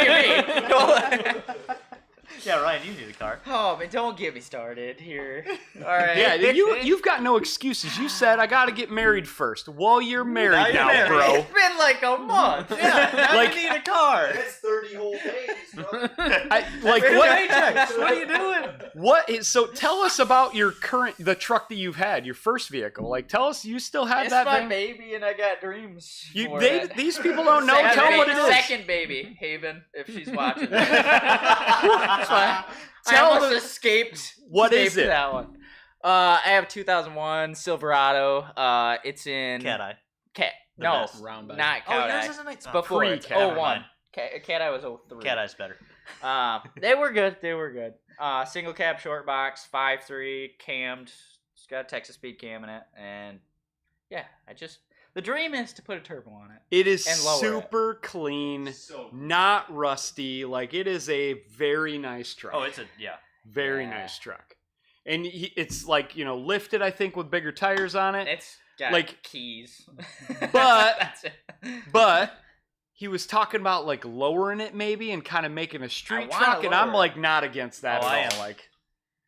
Speaker 4: at me.
Speaker 3: Yeah, Ryan, you need a car.
Speaker 4: Oh man, don't get me started here. All right.
Speaker 1: Yeah, you've got no excuses. You said I got to get married first. Well, you're married
Speaker 3: Now you're
Speaker 1: now,
Speaker 3: married.
Speaker 1: bro.
Speaker 4: It's been like a month.
Speaker 3: Yeah, now
Speaker 1: Like-
Speaker 3: you need a car.
Speaker 5: That's 30 whole days, bro.
Speaker 1: Like
Speaker 3: Where's
Speaker 1: what?
Speaker 3: Paychecks? What are you doing?
Speaker 1: What is so? Tell us about the truck that you've had, your first vehicle. Like, tell us, you still have
Speaker 4: It's
Speaker 1: that
Speaker 4: my
Speaker 1: thing?
Speaker 4: baby, and I got dreams. for it.
Speaker 1: These people don't know.
Speaker 4: Second
Speaker 1: Tell them
Speaker 4: baby,
Speaker 1: what it is.
Speaker 4: Second baby, Haven, if she's watching. That's why I
Speaker 1: Tell
Speaker 4: almost
Speaker 1: them
Speaker 4: escaped.
Speaker 1: what is
Speaker 4: escaped
Speaker 1: it?
Speaker 4: That one. I have 2001 Silverado. It's in
Speaker 3: Cat Eye.
Speaker 4: No,
Speaker 3: best.
Speaker 2: Round body.
Speaker 4: not
Speaker 3: Oh,
Speaker 4: Cat
Speaker 3: yours
Speaker 4: Eye.
Speaker 3: is a nice.
Speaker 4: It's before. It's
Speaker 1: Pre-Cat Eye.
Speaker 4: 01. Cat Eye was 03.
Speaker 3: Cat Eye's better.
Speaker 4: They were good. Single cab short box, 5.3 cammed. It's got a Texas speed cam in it, and yeah, the dream is to put a turbo on it.
Speaker 1: It is
Speaker 4: And lower it.
Speaker 1: super clean,
Speaker 5: So
Speaker 1: not rusty. Like, it is a very nice truck.
Speaker 3: Oh, it's
Speaker 1: very
Speaker 4: Yeah.
Speaker 1: nice truck. And it's like, lifted, I think, with bigger tires on it.
Speaker 4: It's got
Speaker 1: Like-
Speaker 4: keys,
Speaker 1: But-
Speaker 4: that's it.
Speaker 1: But he was talking about like lowering it maybe and kind of making a street
Speaker 4: wanna
Speaker 1: truck, and I'm
Speaker 4: lower it.
Speaker 1: like not against that
Speaker 3: Oh, I
Speaker 1: at all.
Speaker 3: am.
Speaker 1: Like,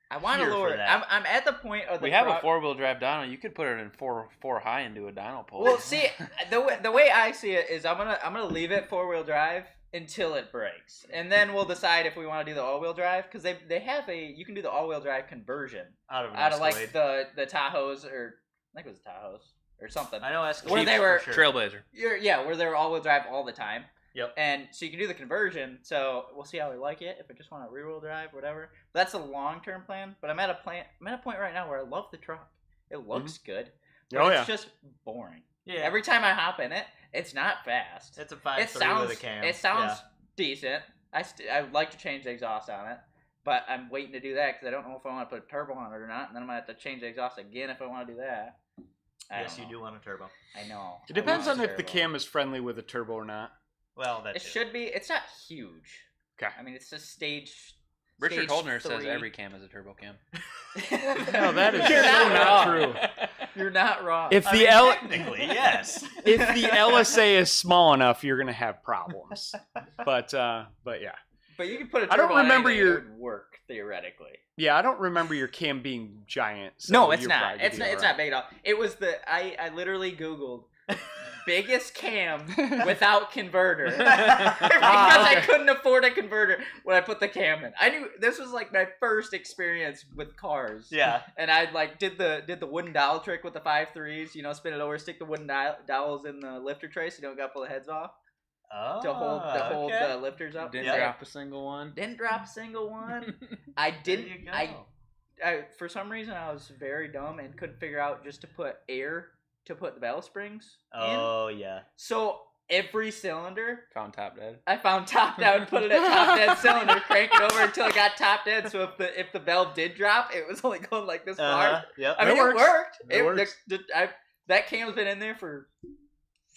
Speaker 4: I want to
Speaker 3: Here
Speaker 4: lower
Speaker 3: for
Speaker 4: it.
Speaker 3: that.
Speaker 4: I'm at the point of the
Speaker 2: We have a
Speaker 4: truck-
Speaker 2: 4-wheel drive dyno. You could put it in four high and do a dyno pull.
Speaker 4: Well, see, the way I see it is I'm gonna leave it 4-wheel drive until it breaks, and then we'll decide if we want to do the all-wheel drive, because they have you can do the all-wheel drive conversion
Speaker 3: out of an
Speaker 4: out of like
Speaker 3: Escalade.
Speaker 4: the Tahoes, or I think it was Tahoes or something.
Speaker 3: I know Escalade.
Speaker 4: where they were-
Speaker 3: for sure.
Speaker 2: Trailblazer.
Speaker 4: Where they're all-wheel drive all the time.
Speaker 3: Yep.
Speaker 4: And so you can do the conversion. So we'll see how we like it. If I just want a rear-wheel drive, whatever. That's a long-term plan. But I'm at a point right now where I love the truck. It looks good. But
Speaker 1: Oh,
Speaker 4: it's
Speaker 1: yeah.
Speaker 4: just boring.
Speaker 3: Yeah.
Speaker 4: Every time I hop in it, it's not fast.
Speaker 3: It's a 5.3
Speaker 4: It sounds
Speaker 3: with a cam.
Speaker 4: it sounds decent. I would like to change the exhaust on it, but I'm waiting to do that because I don't know if I want to put a turbo on it or not, and then I'm gonna have to change the exhaust again if I want to do that.
Speaker 3: Yes, you do want a turbo.
Speaker 4: I know.
Speaker 1: it depends
Speaker 4: I
Speaker 1: on
Speaker 4: want
Speaker 1: if
Speaker 4: a
Speaker 1: the
Speaker 4: turbo.
Speaker 1: cam is friendly with a turbo or not.
Speaker 3: Well, that
Speaker 4: It should be. It's not huge.
Speaker 1: Okay.
Speaker 4: I mean, it's just stage.
Speaker 2: Richard
Speaker 4: stage
Speaker 2: Holdner says
Speaker 4: 3.
Speaker 2: every cam is a turbo cam.
Speaker 1: No, that is
Speaker 4: You're
Speaker 1: so not
Speaker 4: wrong.
Speaker 1: true.
Speaker 4: You're not wrong.
Speaker 1: If
Speaker 3: I
Speaker 1: the
Speaker 3: mean,
Speaker 1: L
Speaker 3: technically, yes.
Speaker 1: if the LSA is small enough, you're gonna have problems. But yeah.
Speaker 4: but you can put a turbo
Speaker 1: I don't
Speaker 4: on
Speaker 1: remember
Speaker 4: anything,
Speaker 1: your-
Speaker 4: it would work theoretically.
Speaker 1: Yeah, I not your cam being giant. So
Speaker 4: No, it's
Speaker 1: you're
Speaker 4: not.
Speaker 1: probably
Speaker 4: It's
Speaker 1: gonna
Speaker 4: not.
Speaker 1: be
Speaker 4: It's
Speaker 1: all
Speaker 4: not big at all. It was I literally Googled biggest cam without converter because I
Speaker 1: okay.
Speaker 4: couldn't afford a converter when I put the cam in. I knew this was like my first experience with cars.
Speaker 3: Yeah.
Speaker 4: And I like did the wooden dowel trick with the 5.3s. Spin it over, stick the wooden dowels in the lifter tray so you don't got to pull the heads off
Speaker 3: Oh,
Speaker 4: to hold
Speaker 3: okay.
Speaker 4: the lifters up.
Speaker 2: Didn't
Speaker 3: Yeah.
Speaker 2: drop a single one.
Speaker 4: Didn't drop a single one. I
Speaker 3: There
Speaker 4: didn't.
Speaker 3: you go.
Speaker 4: I for some reason I was very dumb and couldn't figure out just to put air to put the bell springs in.
Speaker 3: Oh, yeah.
Speaker 4: So every cylinder
Speaker 2: Found top dead.
Speaker 4: I found top down, put it at top dead cylinder, crank it over until it got top dead. So if the valve did drop, it was only going like this far.
Speaker 3: Yep.
Speaker 4: I mean,
Speaker 1: It
Speaker 4: it
Speaker 1: works.
Speaker 4: worked.
Speaker 1: It works.
Speaker 4: That cam's been in there for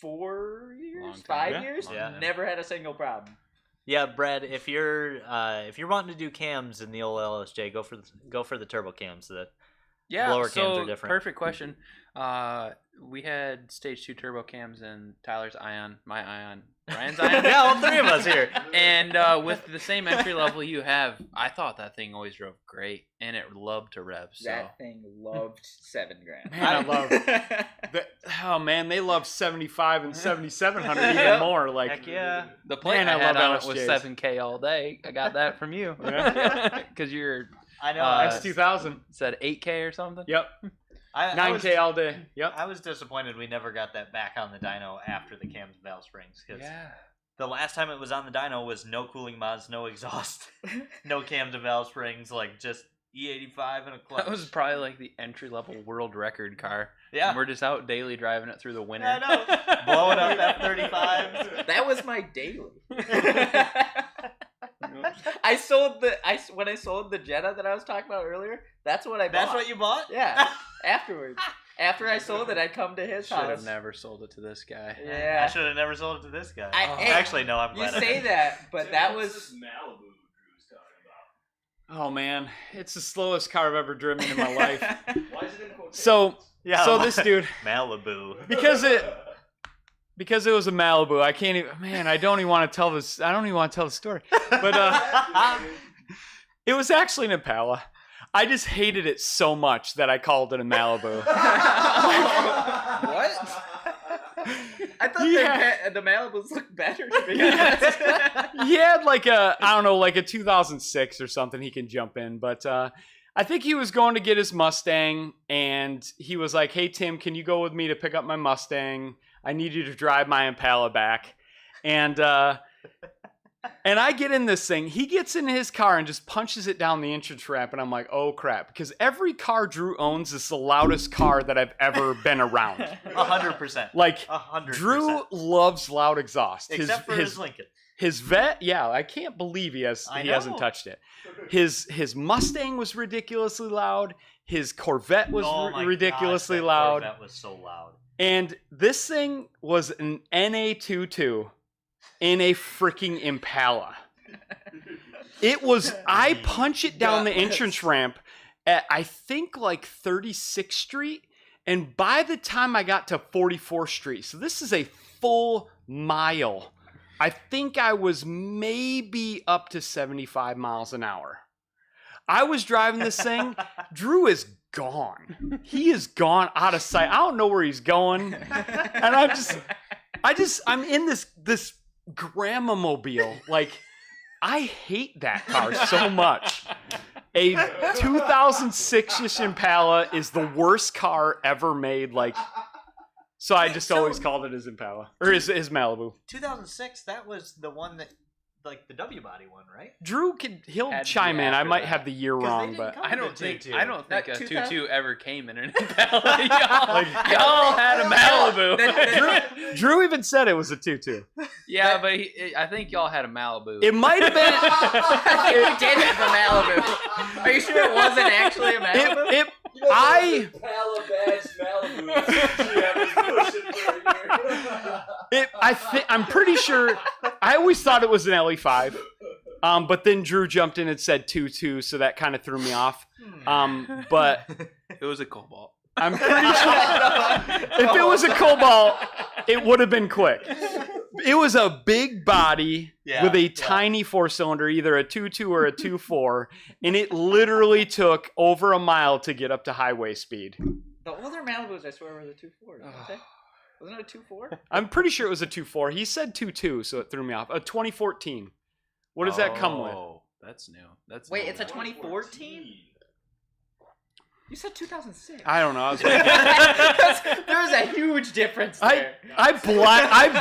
Speaker 4: 4 years,
Speaker 2: Long time.
Speaker 4: 5
Speaker 1: Yeah.
Speaker 4: years.
Speaker 3: Yeah.
Speaker 4: Never had a single problem.
Speaker 3: Yeah, Brad. If you're wanting to do cams in the old LSJ, go for the turbo cams.
Speaker 2: Yeah,
Speaker 3: Blower
Speaker 2: so
Speaker 3: cams are different.
Speaker 2: Perfect question. We had stage 2 turbo cams in Tyler's Ion, my Ion, Ryan's Ion.
Speaker 3: Yeah, all three of us here.
Speaker 2: And with the same entry level you have, I thought that thing always drove great, and it loved to rev. So
Speaker 4: That thing loved $7,000.
Speaker 1: Man, I love oh man, they love 75 and 7700 even
Speaker 4: Yep.
Speaker 1: more. Like,
Speaker 3: Heck yeah.
Speaker 2: the plate
Speaker 1: Man,
Speaker 2: I
Speaker 1: I
Speaker 2: had
Speaker 1: love
Speaker 2: on it was
Speaker 1: LSJs.
Speaker 2: 7K all day. I got that from you.
Speaker 1: Yeah.
Speaker 2: Because you're
Speaker 3: I know.
Speaker 1: X2000.
Speaker 2: said 8K or something.
Speaker 1: Yep.
Speaker 3: I was-
Speaker 1: 9K all day. Yep.
Speaker 3: I was disappointed we never got that back on the dyno after the cams and valve springs, because
Speaker 2: Yeah.
Speaker 3: the last time it was on the dyno was no cooling mods, no exhaust, no cams and valve springs, like just E85 and a clutch.
Speaker 2: That was probably like the entry level world record car.
Speaker 3: Yeah.
Speaker 2: And we're just out daily driving it through the winter.
Speaker 3: I know. Blowing up F-35s.
Speaker 4: That was my daily. I sold when I sold the Jetta that I was talking about earlier. That's what I bought.
Speaker 3: That's what you bought?
Speaker 4: Yeah. Afterwards, after I sold it, I'd come to his
Speaker 2: Should
Speaker 4: house.
Speaker 2: have never sold it to this guy.
Speaker 4: Yeah.
Speaker 3: I should have never sold it to this guy.
Speaker 4: Hey,
Speaker 3: Actually, no, I'm
Speaker 4: you
Speaker 3: glad I
Speaker 4: say
Speaker 3: didn't.
Speaker 4: that, but that
Speaker 5: What's
Speaker 4: was
Speaker 5: this Malibu Drew's talking about?
Speaker 1: Oh man, it's the slowest car I've ever driven in my life.
Speaker 5: Why is it in quotation?
Speaker 1: So
Speaker 3: Yeah,
Speaker 1: so this dude,
Speaker 3: Malibu.
Speaker 1: because it was a Malibu, I can't even. Man, I don't even want to tell this. I don't even want to tell the story. But it was actually an Impala. I just hated it so much that I called it a Malibu.
Speaker 4: what? I thought
Speaker 1: Yeah.
Speaker 4: the Malibus looked better to be honest.
Speaker 1: He had like a 2006 or something he can jump in, but I think he was going to get his Mustang, and he was like, "Hey Tim, can you go with me to pick up my Mustang? I need you to drive my Impala back." And And I get in this thing. He gets in his car and just punches it down the entrance ramp. And I'm like, oh, crap. Because every car Drew owns is the loudest car that I've ever been around.
Speaker 3: 100%.
Speaker 1: Like,
Speaker 3: 100%.
Speaker 1: Drew loves loud exhaust.
Speaker 3: Except for his Lincoln.
Speaker 1: His vet, yeah, I can't believe he hasn't touched it. His Mustang was ridiculously loud. His Corvette was ridiculously loud.
Speaker 3: Corvette was so loud.
Speaker 1: And this thing was an NA22 in a freaking Impala. It was, I punch it down the entrance ramp at, I think, like 36th Street. And by the time I got to 44th Street, so this is a full mile, I think I was maybe up to 75 miles an hour. I was driving this thing. Drew is gone. He is gone out of sight. I don't know where he's going. And I'm in this grandma-mobile. Like, I hate that car so much. A 2006-ish Impala is the worst car ever made. Like, so I just always called it his Impala. Or his Malibu.
Speaker 3: 2006, that was the one that, like, the W-body one, right?
Speaker 1: He'll chime in. I might have the year wrong, but
Speaker 2: I don't think a 2.2 ever came in an Impala.
Speaker 1: y'all had a Malibu. Drew even said it was a 2.2.
Speaker 2: Yeah, but I think y'all had a Malibu.
Speaker 1: It might have been.
Speaker 4: I did have a Malibu. Are you sure it wasn't actually a Malibu?
Speaker 1: I'm pretty sure. I always thought it was an LE5, but then Drew jumped in and said 2.2, so that kind of threw me off. But
Speaker 2: it was a Cobalt.
Speaker 1: I'm pretty sure if it was a Cobalt, it would have been quick. It was a big body with a tiny four-cylinder, either a 2.2 or a 2.4, and it literally took over a mile to get up to highway speed.
Speaker 4: The older Malibus, I swear, were the 2.4. Wasn't it a 2.4?
Speaker 1: I'm pretty sure it was a 2.4. He said 2.2, so it threw me off. A 2014. What does that come with?
Speaker 2: Oh, that's new.
Speaker 4: Wait, it's a 2014? You said 2006.
Speaker 1: I don't know.
Speaker 4: There's a huge difference there.
Speaker 1: I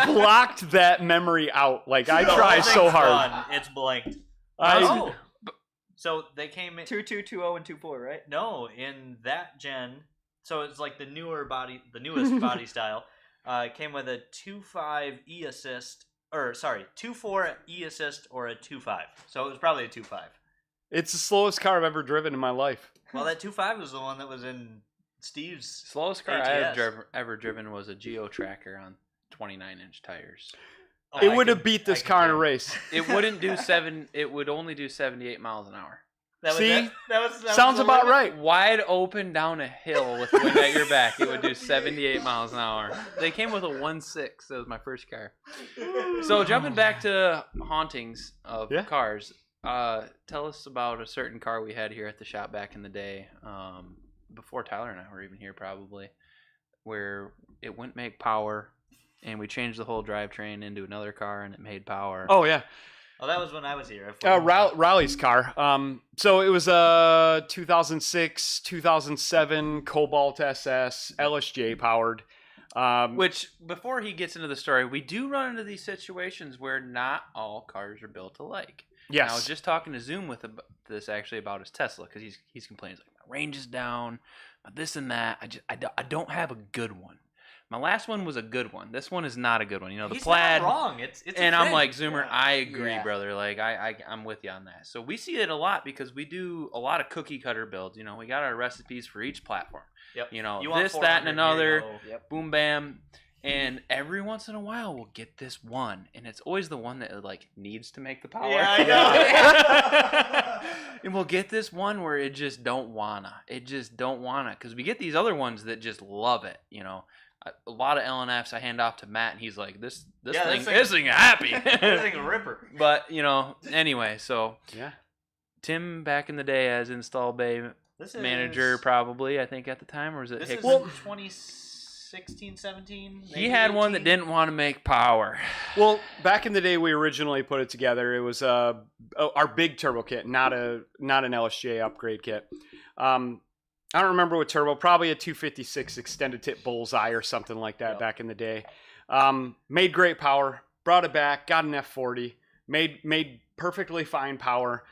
Speaker 1: blocked that memory out. Like, I try so hard.
Speaker 3: Done. It's blanked. So they came in
Speaker 4: 2.2, 2.0, and 2.4, right?
Speaker 3: No, in that gen. So it's like the newest body style. It came with a 2.5 E-assist, 2.4 E-assist or a 2.5. So it was probably a 2.5.
Speaker 1: It's the slowest car I've ever driven in my life.
Speaker 3: Well, that 2.5 was the one that was in Steve's
Speaker 2: slowest car
Speaker 3: ATS.
Speaker 2: I've ever driven was a Geo Tracker on 29-inch tires.
Speaker 1: It would have beat this car in a race.
Speaker 2: It wouldn't do It would only do 78 miles an hour.
Speaker 1: See? Sounds about right.
Speaker 2: Wide open down a hill with wind at your back, it would do 78 miles an hour. They came with a 1.6. That was my first car. So jumping back to hauntings of cars, tell us about a certain car we had here at the shop back in the day, before Tyler and I were even here probably, where it wouldn't make power, and we changed the whole drivetrain into another car, and it made power.
Speaker 1: Oh, yeah.
Speaker 3: Oh, that was when I was here.
Speaker 1: Riley's car. So it was a 2006, 2007 Cobalt SS, LSJ powered.
Speaker 2: Which, before he gets into the story, we do run into these situations where not all cars are built alike.
Speaker 1: Yes.
Speaker 2: And I was just talking to Zoom with this actually about his Tesla, because he's complaining, he's like, my range is down, this and that. I don't have a good one. My last one was a good one. This one is not a good one. You know, the plaid.
Speaker 3: Not wrong. It's
Speaker 2: and I'm like, Zoomer, I agree, brother. Like, I'm with you on that. So we see it a lot because we do a lot of cookie cutter builds. You know, we got our recipes for each platform.
Speaker 3: Yep.
Speaker 2: You know,
Speaker 3: you
Speaker 2: this, that, and another.
Speaker 4: Yep.
Speaker 2: Boom, bam. And every once in a while, we'll get this one, and it's always the one that like needs to make the power.
Speaker 3: Yeah, I know.
Speaker 2: And we'll get this one where it just don't wanna. Because we get these other ones that just love it. You know, a lot of LNFs I hand off to Matt, and he's like, this thing happy.
Speaker 3: This thing a ripper.
Speaker 2: But you know, anyway, so
Speaker 1: yeah.
Speaker 2: Tim back in the day as install bay manager, probably I think at the time, or was it?
Speaker 3: This
Speaker 2: Hicks?
Speaker 3: is 2016, 17.
Speaker 2: He had one that didn't want to make power.
Speaker 1: Well, back in the day, we originally put it together. It was our big turbo kit, not an LSJ upgrade kit. I don't remember what turbo, probably a 256 extended tip bullseye or something like that back in the day. Made great power, brought it back, got an F40, Made perfectly fine power.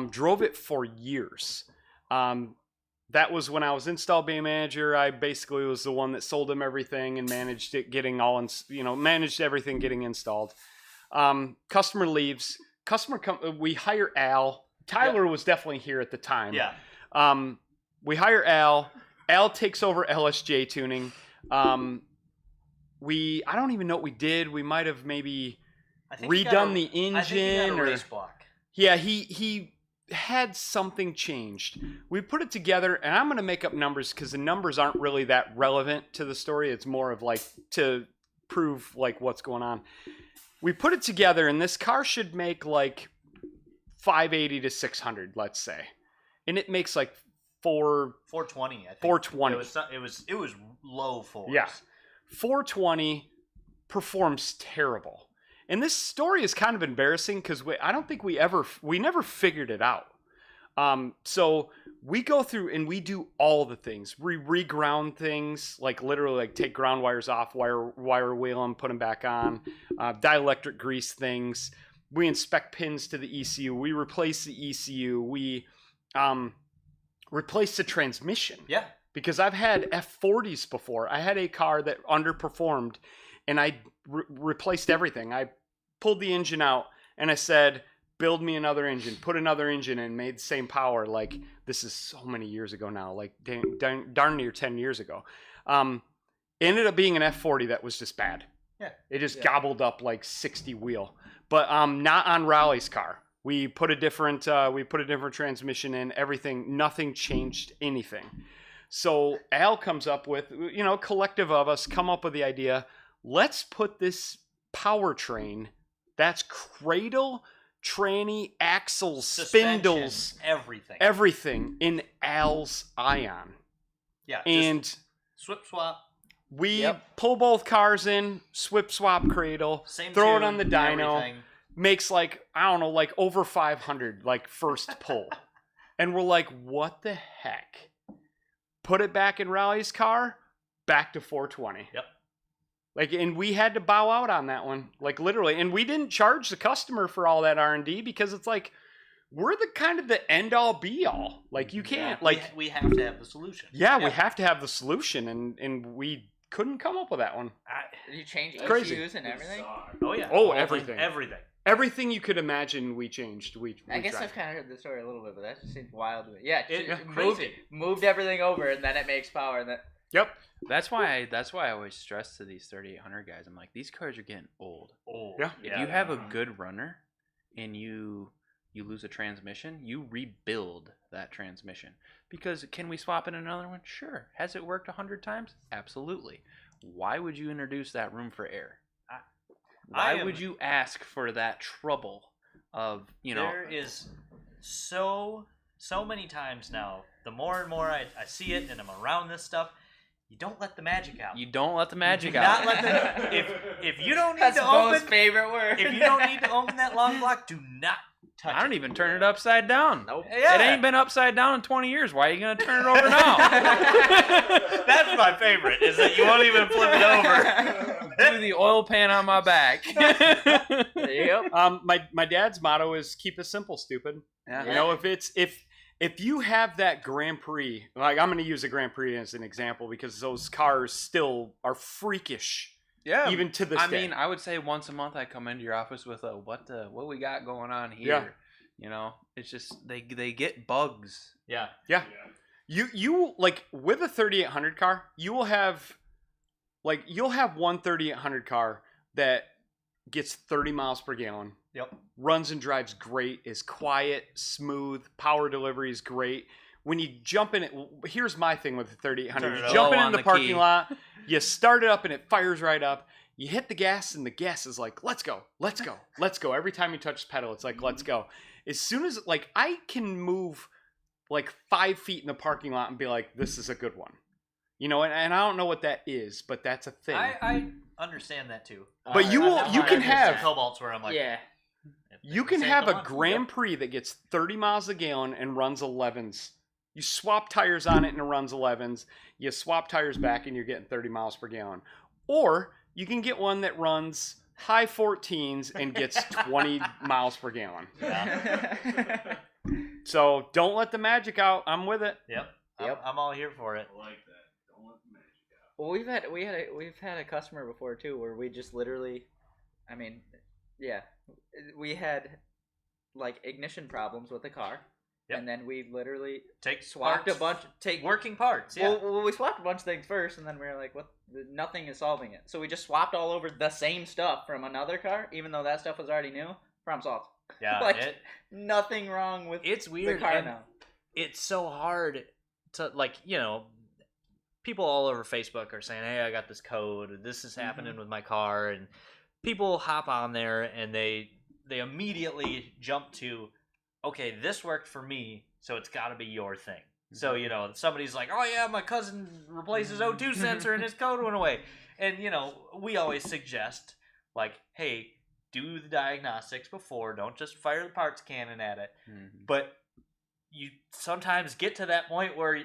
Speaker 1: Drove it for years. That was when I was install bay manager. I basically was the one that sold him everything and managed it getting managed everything getting installed. Customer leaves. We hire Al. Tyler was definitely here at the time.
Speaker 3: Yeah.
Speaker 1: We hire Al. Al takes over LSJ tuning. I don't even know what we did. We might have maybe redone the engine.
Speaker 3: I think he got a race block.
Speaker 1: Yeah, he had something changed. We put it together, and I'm going to make up numbers because the numbers aren't really that relevant to the story. It's more of like to prove like what's going on. We put it together, and this car should make like 580 to 600, let's say, and it makes like
Speaker 3: 420. I think
Speaker 1: 420.
Speaker 3: It was low fours.
Speaker 1: Yeah, 420 performs terrible. And this story is kind of embarrassing because I don't think we never figured it out. So we go through and we do all the things. We reground things, like literally like take ground wires off, wire wheel them, put them back on, dielectric grease things. We inspect pins to the ECU. We replace the ECU. We replace the transmission.
Speaker 3: Yeah.
Speaker 1: Because I've had F40s before. I had a car that underperformed, and I replaced everything. I pulled the engine out, and I said, build me another engine. Put another engine in, made the same power. Like, this is so many years ago now, like darn near 10 years ago. Ended up being an F40 that was just bad.
Speaker 3: Yeah.
Speaker 1: It just gobbled up like 60 wheel. But not on Raleigh's car. We put a different transmission in, everything, nothing changed anything. So Al comes up with, a collective of us come up with the idea, let's put this powertrain, that's cradle, tranny, axles,
Speaker 3: Suspension,
Speaker 1: spindles,
Speaker 3: everything
Speaker 1: in Al's Ion.
Speaker 3: Yeah.
Speaker 1: And
Speaker 3: swap.
Speaker 1: We pull both cars in, swap cradle, throw it on the dyno,
Speaker 3: everything.
Speaker 1: Makes like, I don't know, like over 500, like first pull. And we're like, what the heck? Put it back in Raleigh's car, back to 420.
Speaker 3: Yep.
Speaker 1: Like, and we had to bow out on that one, like literally. And we didn't charge the customer for all that R&D because it's like, we're the kind of the end all be all. Like, you can't,
Speaker 3: we have to have the solution.
Speaker 1: Yeah, we have to have the solution, and we couldn't come up with that one.
Speaker 4: Did you change
Speaker 1: crazy.
Speaker 4: ECUs and everything?
Speaker 3: Oh yeah.
Speaker 1: Oh, everything.
Speaker 3: Everything.
Speaker 1: You could imagine, we changed.
Speaker 4: I guess
Speaker 1: tried.
Speaker 4: I've kind of heard the story a little bit, but that just seems wild to me. Yeah,
Speaker 3: crazy.
Speaker 4: Moved everything over, and then it makes power. And
Speaker 1: Yep.
Speaker 2: That's why I always stress to these 3800 guys. I'm like, these cars are getting old.
Speaker 1: Yeah.
Speaker 2: If you have a good runner, and you lose a transmission, you rebuild that transmission. Because can we swap in another one? Sure. Has it worked 100 times? Absolutely. Why would you introduce that room for error? Why would you ask for that trouble of,
Speaker 3: There is so many times now, the more and more I see it and I'm around this stuff, you don't let the magic out.
Speaker 2: You don't let the magic out.
Speaker 3: Not let the, if you don't need
Speaker 4: That's
Speaker 3: to
Speaker 4: Bo's
Speaker 3: open
Speaker 4: favorite word.
Speaker 3: If you don't need to open that long block, do not touch
Speaker 2: I don't even turn it upside down.
Speaker 4: Nope.
Speaker 3: Yeah.
Speaker 2: It ain't been upside down in 20 years. Why are you going to turn it over now?
Speaker 3: That's my favorite, is that you won't even flip it over.
Speaker 2: Do the oil pan on my back.
Speaker 4: Yep.
Speaker 1: My dad's motto is keep it simple, stupid.
Speaker 2: Yeah.
Speaker 1: If you have that Grand Prix, like I'm going to use a Grand Prix as an example because those cars still are freakish.
Speaker 2: Yeah,
Speaker 1: even to this day.
Speaker 2: I mean, I would say once a month I come into your office with a what we got going on here.
Speaker 1: Yeah.
Speaker 2: It's just they get bugs.
Speaker 3: Yeah.
Speaker 1: You like with a 3800 car, you'll have one 3800 car that gets 30 miles per gallon.
Speaker 3: Yep.
Speaker 1: Runs and drives great, is quiet, smooth, power delivery is great. When you jump in it, here's my thing with the 3800. You jump in the parking lot, you start it up and it fires right up. You hit the gas and the gas is like, let's go. Every time you touch the pedal, it's like, let's go. As soon as, like, I can move like 5 feet in the parking lot and be like, this is a good one. And I don't know what that is, but that's a thing.
Speaker 3: I understand that too.
Speaker 1: But you can have
Speaker 3: Cobalts where I'm like,
Speaker 1: you can have a Grand Prix that gets 30 miles a gallon and runs 11s. You swap tires on it and it runs 11s. You swap tires back and you're getting 30 miles per gallon. Or you can get one that runs high 14s and gets 20 miles per gallon.
Speaker 3: Yeah.
Speaker 1: So don't let the magic out. I'm with it.
Speaker 3: Yep.
Speaker 4: Yep.
Speaker 3: I'm all here for it.
Speaker 5: I like that. Don't let the magic out.
Speaker 4: Well, we've had a customer before too where we just literally, I mean, yeah, we had like ignition problems with the car,
Speaker 3: Yep.
Speaker 4: and then we literally
Speaker 3: Take
Speaker 4: swapped
Speaker 3: parts,
Speaker 4: a bunch,
Speaker 3: working parts. Yeah.
Speaker 4: Well, we swapped a bunch of things first, and then we were like, "What? Nothing is solving it." So we just swapped all over the same stuff from another car, even though that stuff was already new. Problem solved.
Speaker 3: yeah.
Speaker 4: like, nothing wrong with
Speaker 3: It's
Speaker 4: the
Speaker 3: weird.
Speaker 4: car
Speaker 3: and
Speaker 4: now.
Speaker 3: It's so hard to people all over Facebook are saying, "Hey, I got this code. This is happening with my car," and people hop on there and they immediately jump to, "Okay, this worked for me, so it's got to be your thing." So, somebody's like, "Oh yeah, my cousin replaced his O2 sensor and his code went away." And, we always suggest, like, hey, do the diagnostics before. Don't just fire the parts cannon at it.
Speaker 2: Mm-hmm.
Speaker 3: But you sometimes get to that point where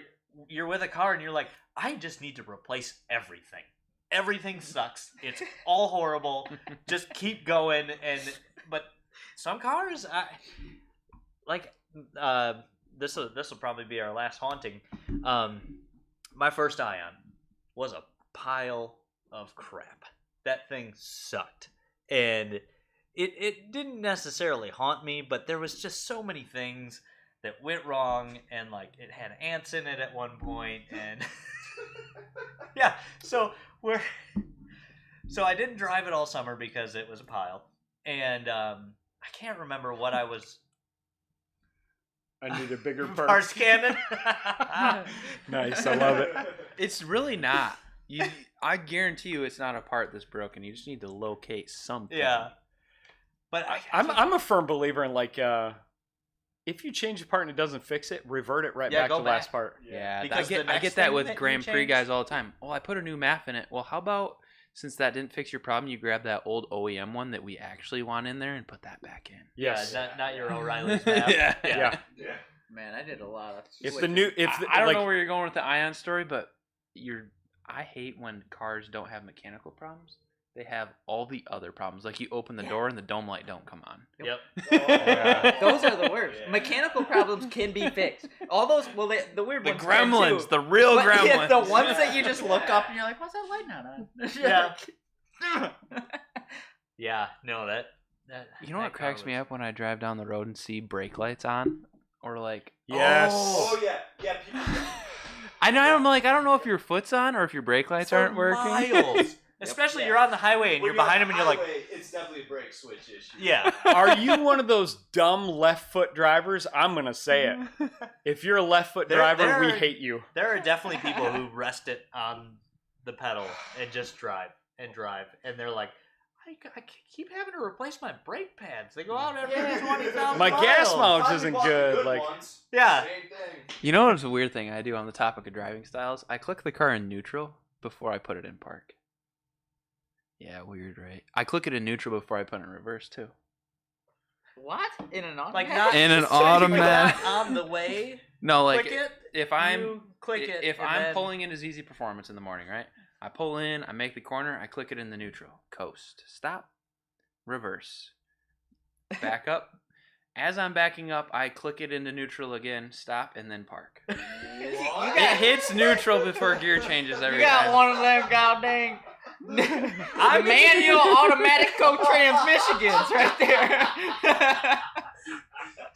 Speaker 3: you're with a car and you're like, I just need to replace everything. Everything sucks. It's all horrible. Just keep going. But some cars, this will probably be our last haunting. My first Ion was a pile of crap. That thing sucked, and it didn't necessarily haunt me, but there was just so many things that went wrong, and like it had ants in it at one point, and yeah. So I didn't drive it all summer because it was a pile, and I can't remember what I was.
Speaker 1: I need a bigger
Speaker 3: Parts cannon.
Speaker 1: Nice, I love it.
Speaker 2: It's really not. I guarantee you, it's not a part that's broken. You just need to locate something.
Speaker 3: Yeah, but
Speaker 1: I'm a firm believer in like if you change a part and it doesn't fix it, revert it right
Speaker 3: Yeah,
Speaker 1: back
Speaker 3: go
Speaker 1: to the last
Speaker 3: back.
Speaker 1: part.
Speaker 2: Yeah,
Speaker 3: Because
Speaker 2: I
Speaker 3: the next
Speaker 2: get that
Speaker 3: thing
Speaker 2: with
Speaker 3: that you
Speaker 2: Grand Prix
Speaker 3: change-
Speaker 2: guys all the time. Oh, I put a new MAF in it. Well, how about since that didn't fix your problem, you grab that old OEM one that we actually want in there and put that back in.
Speaker 1: Yes.
Speaker 3: Yeah, not your O'Reilly's map.
Speaker 2: Yeah.
Speaker 1: Yeah.
Speaker 5: Yeah.
Speaker 4: Man, I did a lot of.
Speaker 1: It's the
Speaker 4: switching.
Speaker 1: new. It's
Speaker 2: I don't
Speaker 1: like,
Speaker 2: know where you're going with the Ion story, but I hate when cars don't have mechanical problems. They have all the other problems. Like you open the door and the dome light don't come on.
Speaker 3: Yep.
Speaker 1: Yeah.
Speaker 4: Those are the worst.
Speaker 5: Yeah.
Speaker 4: Mechanical problems can be fixed. All those, the weird
Speaker 2: The
Speaker 4: ones. can
Speaker 2: gremlins,
Speaker 4: too.
Speaker 2: the real
Speaker 4: But,
Speaker 2: gremlins.
Speaker 4: yeah, the ones that you just look up and you're like, "What's that light not on?"
Speaker 3: Yeah. Yeah. No, that.
Speaker 2: You know what cracks me up when I drive down the road and see brake lights on, or like
Speaker 1: yes.
Speaker 5: Oh yeah, yeah. People,
Speaker 2: I'm like, I don't know if your foot's on or if your brake lights aren't working.
Speaker 3: Miles. Especially
Speaker 5: Yeah.
Speaker 3: you're on the highway and
Speaker 5: when
Speaker 3: you're behind
Speaker 5: on
Speaker 3: him and
Speaker 5: the
Speaker 3: you're like,
Speaker 5: highway, it's definitely a brake switch issue.
Speaker 3: yeah.
Speaker 1: Are you one of those dumb left foot drivers? I'm gonna say it. If you're a left foot
Speaker 3: There-
Speaker 1: driver,
Speaker 3: there
Speaker 1: we
Speaker 3: are-
Speaker 1: hate you.
Speaker 3: There are definitely people who rest it on the pedal and just drive, and they're like, I keep having to replace my brake pads. They go out every 20,000
Speaker 1: My gas
Speaker 3: miles.
Speaker 1: mileage
Speaker 5: Finally
Speaker 1: isn't
Speaker 5: bought the
Speaker 1: good. Like,
Speaker 5: ones.
Speaker 3: Yeah.
Speaker 5: Same thing.
Speaker 2: You know what's a weird thing I do on the topic of driving styles? I click the car in neutral before I put it in park. Yeah, weird, right? I click it in neutral before I put it in reverse too.
Speaker 4: What? In an automatic?
Speaker 3: Like not
Speaker 2: In an
Speaker 3: so you're
Speaker 2: automatic.
Speaker 3: not on the way.
Speaker 2: No, like
Speaker 3: click it.
Speaker 2: if I'm
Speaker 3: you click it.
Speaker 2: if
Speaker 3: and
Speaker 2: I'm
Speaker 3: then-
Speaker 2: pulling into ZZPerformance in the morning, right? I pull in, I make the corner, I click it in the neutral, coast, stop, reverse, back up. As I'm backing up, I click it into neutral again, stop, and then park.
Speaker 5: What?
Speaker 2: It hits neutral before gear changes every
Speaker 4: You got
Speaker 2: time.
Speaker 4: one of them goddamn manual automatic co-transmissions right there.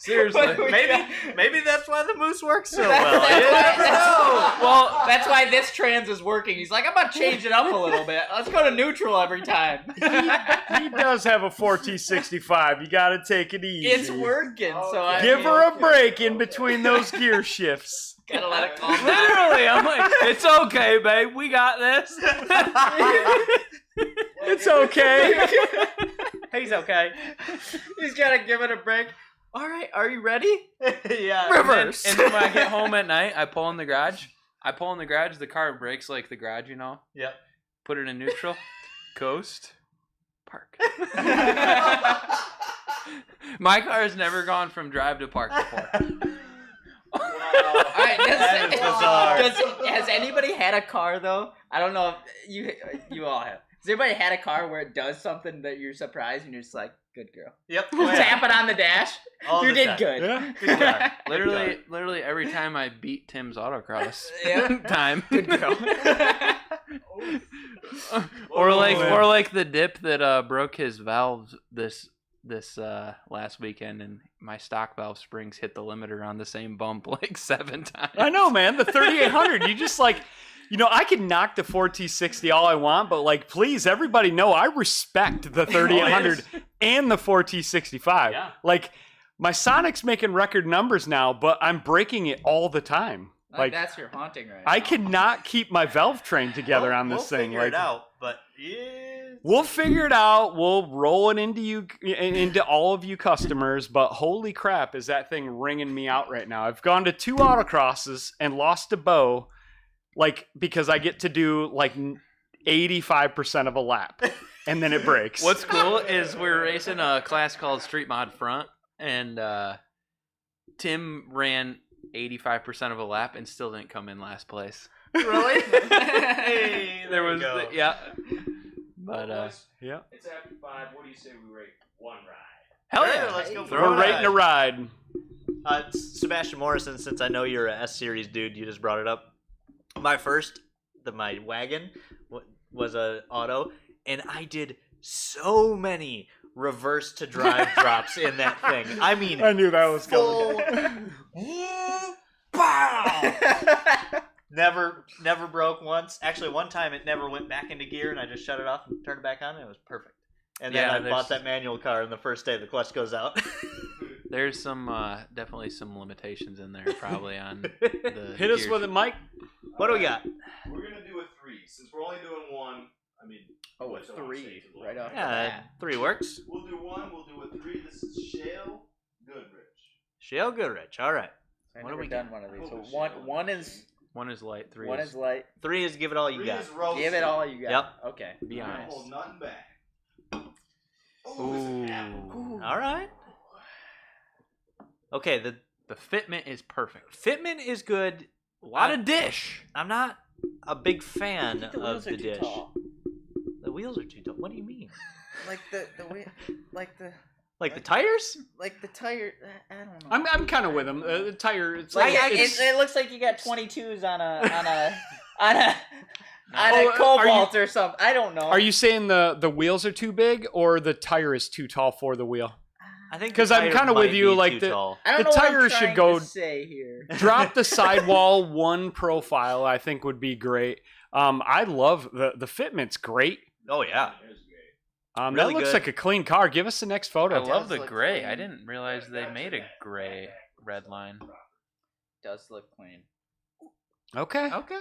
Speaker 2: Seriously.
Speaker 4: But
Speaker 3: Maybe that's why the Moose works so
Speaker 4: That's-
Speaker 3: well.
Speaker 4: that's
Speaker 3: You
Speaker 4: why-
Speaker 3: never
Speaker 4: that's-
Speaker 3: know.
Speaker 4: Well, that's why this trans is working. He's like, I'm gonna change it up a little bit. Let's go to neutral every time.
Speaker 1: he does have a 4T65. You gotta take it easy.
Speaker 4: It's working, so I
Speaker 1: Give
Speaker 4: mean,
Speaker 1: her a break in between those gear shifts.
Speaker 4: gotta let it calm down.
Speaker 2: Literally, I'm like, it's okay, babe. We got this.
Speaker 1: It's okay.
Speaker 3: He's okay.
Speaker 4: He's gotta give it a break. All right, are you ready?
Speaker 3: Yeah.
Speaker 4: Reverse.
Speaker 2: And then when I get home at night, I pull in the garage. The car brakes like the garage, you know?
Speaker 3: Yep.
Speaker 2: Put it in neutral. Coast. Park. My car has never gone from drive to park before.
Speaker 4: All right,
Speaker 3: That is bizarre.
Speaker 4: has anybody had a car though? I don't know if you all have. Has Has anybody had a car where it does something that you're surprised and you're just like, good girl?
Speaker 3: Yep.
Speaker 4: Tap it on the dash.
Speaker 3: All
Speaker 4: You
Speaker 3: the
Speaker 4: did
Speaker 3: time.
Speaker 4: good.
Speaker 1: Yeah.
Speaker 3: Good job.
Speaker 2: Literally every time I beat Tim's autocross
Speaker 4: Yeah.
Speaker 2: time.
Speaker 4: Good girl.
Speaker 2: or
Speaker 1: man.
Speaker 2: like the dip that broke his valves this last weekend, and my stock valve springs hit the limiter on the same bump like 7 times.
Speaker 1: I know, man. The 3800. You just like, I can knock the 4T60 all I want, but like, please, everybody know I respect the 3800 and the 4T65.
Speaker 3: Yeah.
Speaker 1: Like, my Sonic's making record numbers now, but I'm breaking it all the time. Like,
Speaker 4: that's your haunting right
Speaker 1: I
Speaker 4: now.
Speaker 1: cannot keep my valve train together on this
Speaker 3: we'll
Speaker 1: thing.
Speaker 3: Figure
Speaker 1: Like,
Speaker 3: it out, but yeah.
Speaker 1: we'll figure it out. We'll roll it into all of you customers. But holy crap, is that thing ringing me out right now? I've gone to 2 autocrosses and lost to Bo, like, because I get to do like 85% of a lap, and then it breaks.
Speaker 2: What's cool is we're racing a class called Street Mod Front, and Tim ran 85% of a lap and still didn't come in last place.
Speaker 4: Really?
Speaker 3: Hey,
Speaker 2: There
Speaker 3: we
Speaker 2: was
Speaker 3: go.
Speaker 2: yeah. But
Speaker 1: Yeah,
Speaker 5: It's after 5. What do you say we rate one ride?
Speaker 2: hell
Speaker 3: Sure,
Speaker 2: yeah.
Speaker 3: let's go for
Speaker 1: we're
Speaker 3: a
Speaker 1: rating a ride.
Speaker 3: Sebastian Morrison, since I know you're a S Series dude, you just brought it up. My wagon was a auto, and I did so many reverse to drive drops in that thing. I mean,
Speaker 1: I knew that was
Speaker 3: full.
Speaker 1: coming.
Speaker 3: Pow! Never broke once. Actually, one time it never went back into gear, and I just shut it off and turned it back on, and it was perfect. And then
Speaker 2: Yeah,
Speaker 3: I
Speaker 2: there's-
Speaker 3: bought that manual car, and the first day the clutch goes out.
Speaker 2: There's some definitely some limitations in there probably on the
Speaker 1: Hit us
Speaker 2: gear.
Speaker 1: with it, Mike.
Speaker 3: What do we got?
Speaker 5: We're gonna do a 3 since we're only doing one. I mean,
Speaker 4: Oh,
Speaker 5: what's
Speaker 4: a
Speaker 5: the one
Speaker 4: 3
Speaker 5: safe as
Speaker 4: right
Speaker 5: well?
Speaker 4: off the
Speaker 3: Yeah,
Speaker 4: bat.
Speaker 3: 3 works.
Speaker 5: We'll do 1. We'll do a 3. This is Shale Goodrich.
Speaker 3: Shale Goodrich. All right.
Speaker 4: I've
Speaker 3: What do
Speaker 4: never
Speaker 3: we
Speaker 4: done
Speaker 3: got?
Speaker 4: one of these. So
Speaker 5: Oh,
Speaker 4: one is
Speaker 2: One is light, 3
Speaker 4: one
Speaker 2: is
Speaker 4: is light.
Speaker 3: 3 is give it all you
Speaker 5: 3
Speaker 3: got.
Speaker 5: is roasted.
Speaker 4: Give it all you got.
Speaker 3: Yep.
Speaker 4: Okay.
Speaker 2: be
Speaker 5: We're gonna
Speaker 2: honest.
Speaker 5: hold nothing back.
Speaker 2: Ooh.
Speaker 5: It's an apple.
Speaker 3: All right. Okay, the
Speaker 2: The fitment is perfect.
Speaker 3: fitment is good.
Speaker 2: A lot of dish.
Speaker 3: I'm not a big fan
Speaker 4: The
Speaker 3: of
Speaker 4: wheels
Speaker 3: the
Speaker 4: are too
Speaker 3: dish.
Speaker 4: tall.
Speaker 3: The wheels are too tall. What do you mean?
Speaker 4: Like the
Speaker 3: Like the tires?
Speaker 4: like the tire. I don't know.
Speaker 1: I'm kind of with him. The tire. It's
Speaker 4: Like
Speaker 1: like it's,
Speaker 4: it looks like you got 22s on a
Speaker 1: Oh,
Speaker 4: Cobalt or something. I don't know.
Speaker 1: Are you saying the wheels are too big or the tire is too tall for the wheel?
Speaker 3: I think
Speaker 1: 'Cause
Speaker 3: the
Speaker 1: I'm
Speaker 3: tires
Speaker 1: kinda with
Speaker 3: might
Speaker 1: you,
Speaker 3: be
Speaker 1: like
Speaker 3: too
Speaker 1: the-
Speaker 3: tall.
Speaker 4: I don't
Speaker 1: the
Speaker 4: know what I'm
Speaker 1: tires should
Speaker 4: trying
Speaker 1: go-
Speaker 4: to say here.
Speaker 1: Drop the sidewall one profile. I think would be great. I love the fitment's great.
Speaker 3: Oh yeah.
Speaker 5: It's great.
Speaker 1: That
Speaker 3: Really
Speaker 1: looks
Speaker 3: good.
Speaker 1: like a clean car. Give us the next
Speaker 2: I
Speaker 1: photo.
Speaker 2: love the
Speaker 4: look
Speaker 2: gray.
Speaker 4: clean.
Speaker 2: I didn't realize they made a gray red line.
Speaker 4: Does look clean.
Speaker 1: Okay.
Speaker 3: Okay.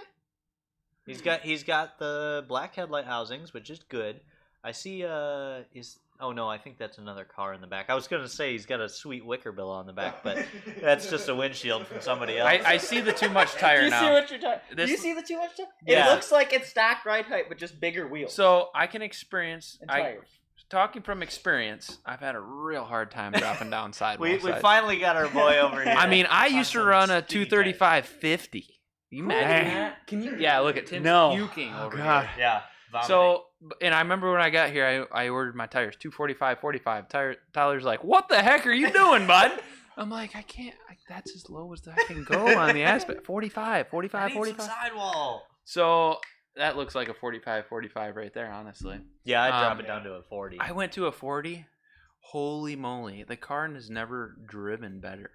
Speaker 3: He's got the black headlight housings, which is good. I see oh no, I think that's another car in the back. I was gonna say he's got a sweet wicker bill on the back, but that's just a windshield from somebody else.
Speaker 2: I see the too much
Speaker 4: Do
Speaker 2: tire
Speaker 4: you
Speaker 2: now.
Speaker 4: see what you're talking? Do
Speaker 2: This-
Speaker 4: you see the too much tire?
Speaker 3: Yeah.
Speaker 4: It looks like it's stock ride height, but just bigger wheels.
Speaker 2: So I can experience.
Speaker 4: and tires.
Speaker 2: Talking from experience, I've had a real hard time dropping down sidewalks.
Speaker 3: we finally got our boy over here.
Speaker 2: I mean, I used to
Speaker 3: On
Speaker 2: run
Speaker 3: some
Speaker 2: a
Speaker 3: skinny
Speaker 2: 235/50. You imagine
Speaker 1: Man.
Speaker 2: that? Can you? Yeah, look at Tim's
Speaker 1: No.
Speaker 2: puking
Speaker 1: Oh,
Speaker 2: over
Speaker 1: God.
Speaker 2: here.
Speaker 3: Yeah. vomiting.
Speaker 2: So, and I remember when I got here, I ordered my tires 245/45. Tyler's like, "What the heck are you doing, bud?" I'm like, "I can't. That's as low as I can go on the aspect. 45, 45,
Speaker 3: I need some
Speaker 2: 45."
Speaker 3: sidewall.
Speaker 2: So that looks like a 45/45 right there, honestly.
Speaker 3: Yeah, I'd drop
Speaker 2: Um,
Speaker 3: it down to a 40.
Speaker 2: I went to a 40. Holy moly, the car has never driven better.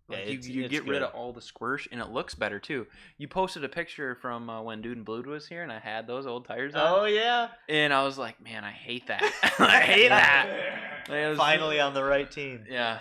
Speaker 3: Yeah,
Speaker 2: Like,
Speaker 3: it's-
Speaker 2: you
Speaker 3: it's
Speaker 2: get rid
Speaker 3: good.
Speaker 2: of all the squirsh, and it looks better too. You posted a picture from when Dude and Blued was here, and I had those old tires on,
Speaker 3: Oh yeah.
Speaker 2: and I was like, man, I hate that. I hate that. Like, it was-
Speaker 3: Finally on the right team.
Speaker 2: Yeah.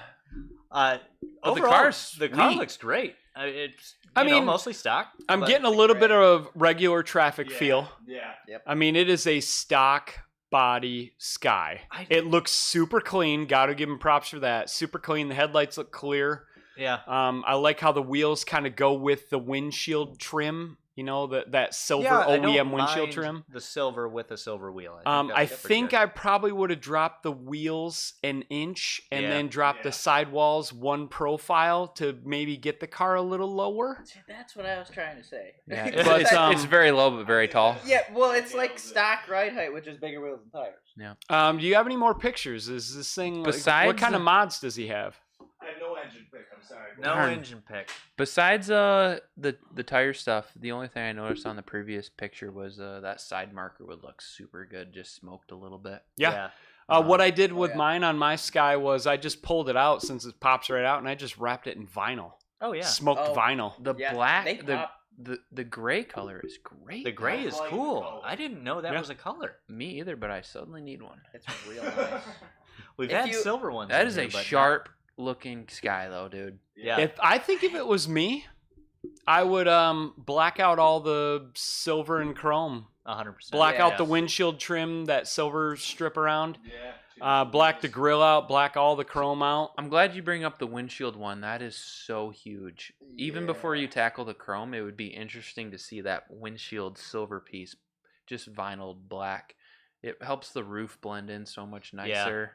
Speaker 3: But
Speaker 2: the
Speaker 3: overall,
Speaker 2: car's
Speaker 3: the car
Speaker 2: sweet.
Speaker 3: looks great. It's
Speaker 1: I
Speaker 3: you know,
Speaker 1: mean,
Speaker 3: mostly stock.
Speaker 1: I'm
Speaker 3: but-
Speaker 1: getting a little bit of regular traffic
Speaker 5: Yeah.
Speaker 1: feel.
Speaker 5: Yeah.
Speaker 1: I mean, it is a stock body Sky. It looks super clean. Got to give him props for that. Super clean. The headlights look clear.
Speaker 3: Yeah.
Speaker 1: I like how the wheels kind of go with the windshield trim. You know, that silver
Speaker 3: Yeah, I don't
Speaker 1: OEM windshield
Speaker 3: mind
Speaker 1: trim.
Speaker 3: the silver with a silver wheel.
Speaker 1: I think I probably would have dropped the wheels an inch and then dropped the sidewalls one profile to maybe get the car a little lower.
Speaker 4: See, that's what I was trying to say.
Speaker 2: Yeah,
Speaker 1: But,
Speaker 2: it's very low but very tall.
Speaker 4: Yeah, well, it's like stock ride height, which is bigger wheels and tires.
Speaker 1: Do you have any more pictures? Is this thing
Speaker 2: Besides
Speaker 1: what kind of mods does he have?
Speaker 5: I have no engine pick. I'm sorry.
Speaker 3: No
Speaker 2: Darn.
Speaker 3: engine pick.
Speaker 2: Besides the tire stuff, the only thing I noticed on the previous picture was that side marker would look super good, just smoked a little bit.
Speaker 1: Yeah. What I did with
Speaker 4: yeah.
Speaker 1: mine on my Sky was I just pulled it out since it pops right out, and I just wrapped it in vinyl.
Speaker 3: Oh yeah.
Speaker 1: Smoked
Speaker 4: Oh.
Speaker 1: vinyl.
Speaker 2: The
Speaker 4: Yeah,
Speaker 2: black,
Speaker 4: they pop.
Speaker 2: the gray color is great.
Speaker 3: The gray is
Speaker 5: I like
Speaker 3: cool.
Speaker 5: the color.
Speaker 3: I didn't know that
Speaker 1: Yeah.
Speaker 3: was a color.
Speaker 2: Me either, but I suddenly need one.
Speaker 4: It's real nice.
Speaker 3: We've
Speaker 4: If
Speaker 3: had
Speaker 4: you-
Speaker 3: silver ones.
Speaker 2: That
Speaker 3: in
Speaker 2: is
Speaker 3: here,
Speaker 2: a
Speaker 3: but not-
Speaker 2: sharp looking Sky though, dude.
Speaker 3: Yeah.
Speaker 1: I think if it was me, I would black out all the silver and chrome.
Speaker 3: 100%.
Speaker 1: Black
Speaker 4: Yeah.
Speaker 1: out the windshield trim, that silver strip around.
Speaker 5: Yeah.
Speaker 1: Black the grill out, black all the chrome out.
Speaker 2: I'm glad you bring up the windshield one. That is so huge. Even before you tackle the chrome, it would be interesting to see that windshield silver piece, just vinyl black. It helps the roof blend in so much nicer,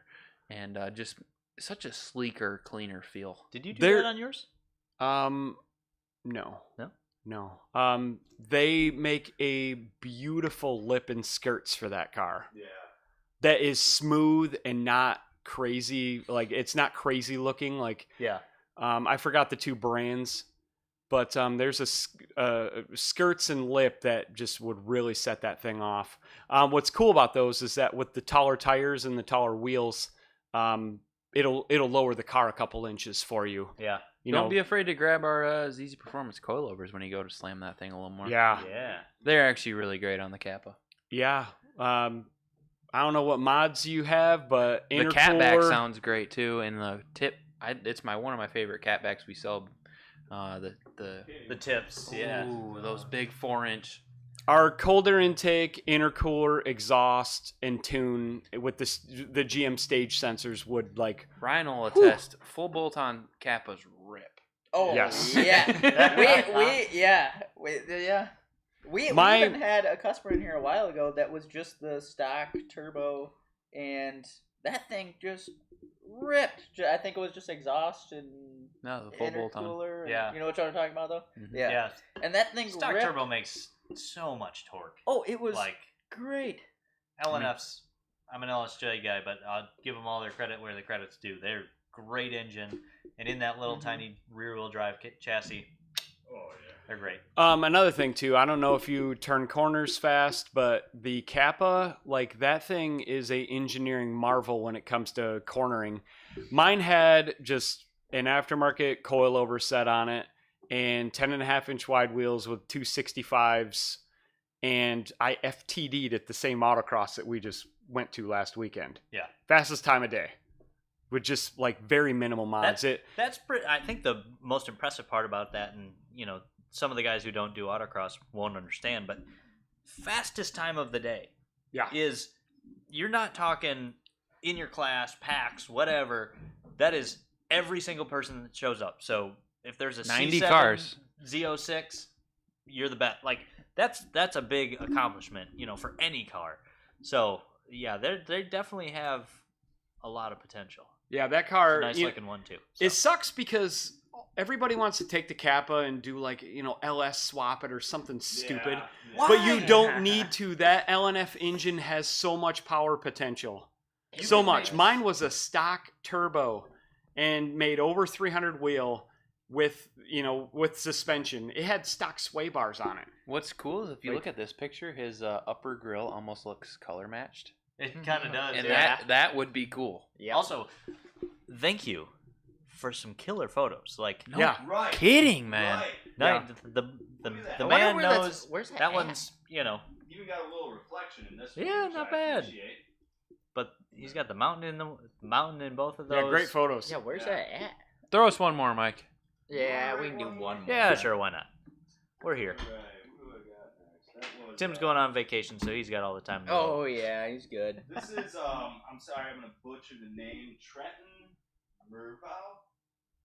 Speaker 2: and just such a sleeker, cleaner feel.
Speaker 3: Did you do
Speaker 1: There-
Speaker 3: that on yours?
Speaker 1: No.
Speaker 3: No?
Speaker 1: No. They make a beautiful lip and skirts for that car.
Speaker 5: Yeah.
Speaker 1: That is smooth and not crazy. Like, it's not crazy looking. Like,
Speaker 3: Yeah.
Speaker 1: I forgot the two brands, but there's skirts and lip that just would really set that thing off. What's cool about those is that with the taller tires and the taller wheels, it'll lower the car a couple inches for you.
Speaker 3: Yeah.
Speaker 2: Don't be afraid to grab our ZZPerformance coilovers when you go to slam that thing a little more.
Speaker 1: Yeah.
Speaker 3: Yeah.
Speaker 2: They're actually really great on the Kappa.
Speaker 1: Yeah. I don't know what mods you have, but
Speaker 2: The catback
Speaker 1: intercooler-
Speaker 2: sounds great too, and the tip. It's one of my favorite catbacks we sell.
Speaker 3: The tips. Yeah.
Speaker 2: Ooh, those big 4-inch.
Speaker 1: Our cold air intake, intercooler, exhaust, and tune with the GM stage sensors would like.
Speaker 2: Ryan will attest. Full bolt-on Kappas rip.
Speaker 4: Oh,
Speaker 1: Yes.
Speaker 4: yeah. We
Speaker 1: Mine-
Speaker 4: even had a customer in here a while ago that was just the stock turbo, and that thing just ripped. I think it was just exhaust and
Speaker 2: No, the full bolt-on.
Speaker 4: intercooler. And,
Speaker 3: Yeah.
Speaker 4: You know what I'm talking about, though?
Speaker 2: Mhm.
Speaker 4: Yeah.
Speaker 3: Yeah.
Speaker 4: And that thing
Speaker 3: Stock
Speaker 4: ripped.
Speaker 3: turbo makes so much torque.
Speaker 4: Oh, it was
Speaker 3: Like
Speaker 4: great.
Speaker 3: LNFs. I'm an LSJ guy, but I'll give them all their credit where the credit's due. They're great engine, and in that little tiny rear-wheel drive chassis,
Speaker 5: Oh yeah.
Speaker 3: they're great.
Speaker 1: Another thing too, I don't know if you turn corners fast, but the Kappa, like that thing is a engineering marvel when it comes to cornering. Mine had just an aftermarket coilover set on it and 10.5-inch wide wheels with 265s, and I FTD'd at the same autocross that we just went to last weekend.
Speaker 3: Yeah.
Speaker 1: Fastest time of day. With just like very minimal mods.
Speaker 3: That's I think the most impressive part about that, and some of the guys who don't do autocross won't understand, but fastest time of the day is, you're not talking in your class, packs, whatever. That is every single person that shows up. So if there's a
Speaker 2: 90
Speaker 3: C7
Speaker 2: cars.
Speaker 3: Z06, you're the best. Like that's a big accomplishment, for any car. So yeah, they definitely have a lot of potential.
Speaker 1: Yeah, that car.
Speaker 3: Nice looking one too.
Speaker 1: It sucks because everybody wants to take the Kappa and do like, LS swap it or something stupid.
Speaker 5: Yeah.
Speaker 1: But you don't need to. That LNF engine has so much power potential. So much. Mine was a stock turbo and made over 300 wheel with suspension. It had stock sway bars on it.
Speaker 2: What's cool is if you look at this picture, his upper grill almost looks color matched.
Speaker 3: It kind of does.
Speaker 2: And
Speaker 3: yeah.
Speaker 2: that would be cool.
Speaker 3: Also, thank you for some killer photos. Like,
Speaker 2: No
Speaker 1: Yeah.
Speaker 5: Right.
Speaker 2: kidding, man.
Speaker 5: Right.
Speaker 3: no,
Speaker 1: Yeah.
Speaker 3: the
Speaker 5: Look at that.
Speaker 3: the
Speaker 5: I
Speaker 3: man
Speaker 4: wonder
Speaker 3: knows
Speaker 4: where's that
Speaker 3: that
Speaker 4: at?
Speaker 3: one's
Speaker 5: Even got a little reflection in this one.
Speaker 3: Yeah,
Speaker 5: which
Speaker 3: not
Speaker 5: I
Speaker 3: bad.
Speaker 5: appreciate.
Speaker 3: but he's got the mountain in both of those.
Speaker 1: Yeah, great photos.
Speaker 4: Yeah, where's
Speaker 5: Yeah.
Speaker 4: that at?
Speaker 2: Throw us one more, Mike.
Speaker 4: Yeah, we can do one more.
Speaker 3: Yeah, sure, why not? We're here.
Speaker 5: Right. Who I got next? That was,
Speaker 3: Tim's going on vacation, so he's got all the time. in the
Speaker 4: Oh,
Speaker 3: world.
Speaker 4: yeah, he's good.
Speaker 5: This is I'm sorry, I'm gonna butcher the name. Trenton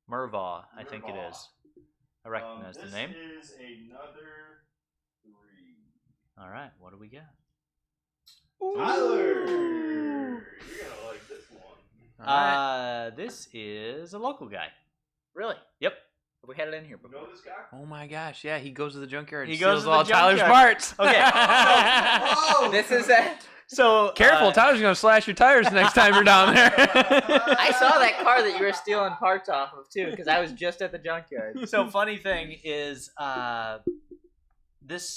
Speaker 3: Mervaw, I think it
Speaker 5: Mervaw.
Speaker 3: is. I recognize the name.
Speaker 5: This is another
Speaker 3: All right, what do we got?
Speaker 5: Tyler, you're gonna like this one.
Speaker 3: This is a local guy.
Speaker 4: Really?
Speaker 3: Yep.
Speaker 4: Have we had it in here
Speaker 5: You
Speaker 4: before?
Speaker 5: know this guy?
Speaker 2: Oh my gosh, yeah, he goes to the junkyard and
Speaker 3: He goes
Speaker 2: steals
Speaker 3: to the
Speaker 2: all Tyler's
Speaker 3: junkyard.
Speaker 2: parts.
Speaker 3: Okay.
Speaker 5: Oh,
Speaker 4: This is a.
Speaker 3: So
Speaker 2: Careful, Tyler's going to slash your tires next time you're down there.
Speaker 4: I saw that car that you were stealing parts off of too, because I was just at the junkyard.
Speaker 3: So funny thing is, earlier this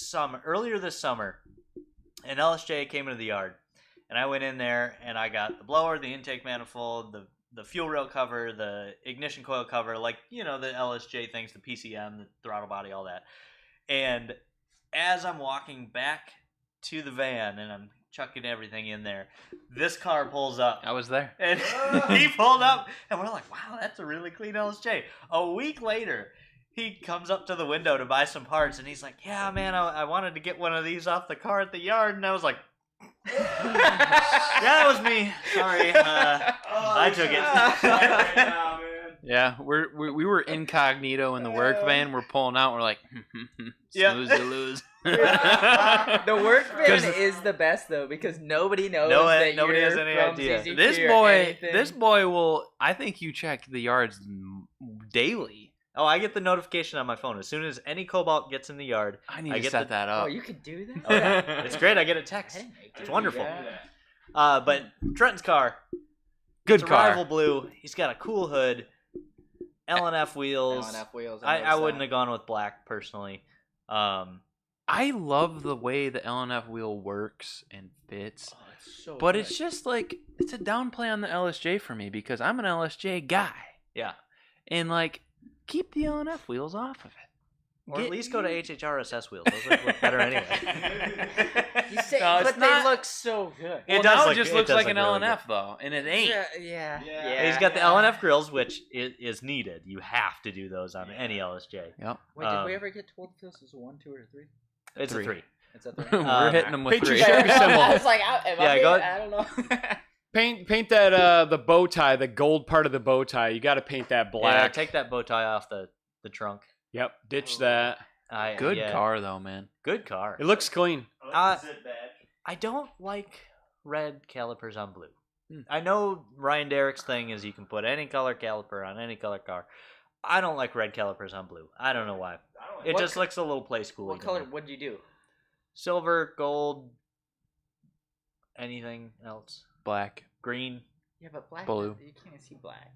Speaker 3: summer, an LSJ came into the yard, and I went in there and I got the blower, the intake manifold, the fuel rail cover, the ignition coil cover, like the LSJ things, the PCM, the throttle body, all that. And as I'm walking back to the van and I'm chucking everything in there, this car pulls up.
Speaker 2: I was there.
Speaker 3: And he pulled up, and we're like, wow, that's a really clean LSJ. A week later, he comes up to the window to buy some parts, and he's like, yeah, man, I wanted to get one of these off the car at the yard. And I was like, yeah, that was me. Sorry. I took it.
Speaker 2: Yeah, we were incognito in the work van. We're pulling out. We're like, snooze to lose.
Speaker 4: The work van is the best though, because nobody knows that
Speaker 3: nobody
Speaker 4: you're
Speaker 3: has any
Speaker 4: from
Speaker 3: idea.
Speaker 4: ZZP
Speaker 2: This boy will. I think you check the yards daily.
Speaker 3: Oh, I get the notification on my phone as soon as any Cobalt gets in the yard.
Speaker 2: I need to set that up.
Speaker 4: Oh, you could do that?
Speaker 3: Oh, yeah. It's great. I get a text. It's wonderful. But Trenton's car,
Speaker 2: Good
Speaker 3: it's a
Speaker 2: car.
Speaker 3: Rival Blue. He's got a cool hood, L&F wheels.
Speaker 4: L&F wheels.
Speaker 3: I wouldn't have gone with black personally.
Speaker 2: I love the way the L&F wheel works and fits.
Speaker 4: Oh, it's so
Speaker 2: But
Speaker 4: good.
Speaker 2: it's just like, it's a downplay on the LSJ for me because I'm an LSJ guy.
Speaker 3: Yeah.
Speaker 2: And like, keep the L&F wheels off of it.
Speaker 3: Or at least go to HHRSS wheels. Those look better anyway.
Speaker 4: You say,
Speaker 2: No, it's
Speaker 4: but they
Speaker 2: not-
Speaker 4: look so good.
Speaker 3: It
Speaker 2: Well,
Speaker 3: does
Speaker 2: now
Speaker 3: look-
Speaker 2: it just
Speaker 3: it
Speaker 2: looks
Speaker 3: does
Speaker 2: like
Speaker 3: look
Speaker 2: an
Speaker 3: really
Speaker 2: L&F though, and it ain't.
Speaker 4: Yeah.
Speaker 3: He's got the L&F grills, which is needed. You have to do those on any LSJ.
Speaker 2: Yep.
Speaker 4: Wait, did we ever get told if this was a 1, 2, or 3?
Speaker 3: It's
Speaker 2: Three.
Speaker 3: a 3.
Speaker 4: It's a 3.
Speaker 2: We're hitting them with
Speaker 1: Paint your
Speaker 2: 3.
Speaker 1: Chevy symbol.
Speaker 4: I was like, I don't know.
Speaker 1: Paint that the bow tie, the gold part of the bow tie. You got to paint that
Speaker 3: Yeah,
Speaker 1: black.
Speaker 3: take that bow tie off the trunk.
Speaker 1: Yep, ditch that.
Speaker 2: Good
Speaker 3: Yeah.
Speaker 2: car though, man.
Speaker 3: Good car.
Speaker 1: It looks clean.
Speaker 5: I like the zip badge.
Speaker 3: I don't like red calipers on blue.
Speaker 2: Hmm.
Speaker 3: I know Ryan Derrick's thing is you can put any color caliper on any color car. I don't like red calipers on blue. I don't know why.
Speaker 5: I don't like
Speaker 3: It
Speaker 4: What
Speaker 3: just
Speaker 4: co-
Speaker 3: looks a little play school.
Speaker 4: What color? What'd you do?
Speaker 3: Silver, gold, anything else?
Speaker 2: Black.
Speaker 3: Green.
Speaker 4: Yeah, but black.
Speaker 2: Blue.
Speaker 4: You can't see black.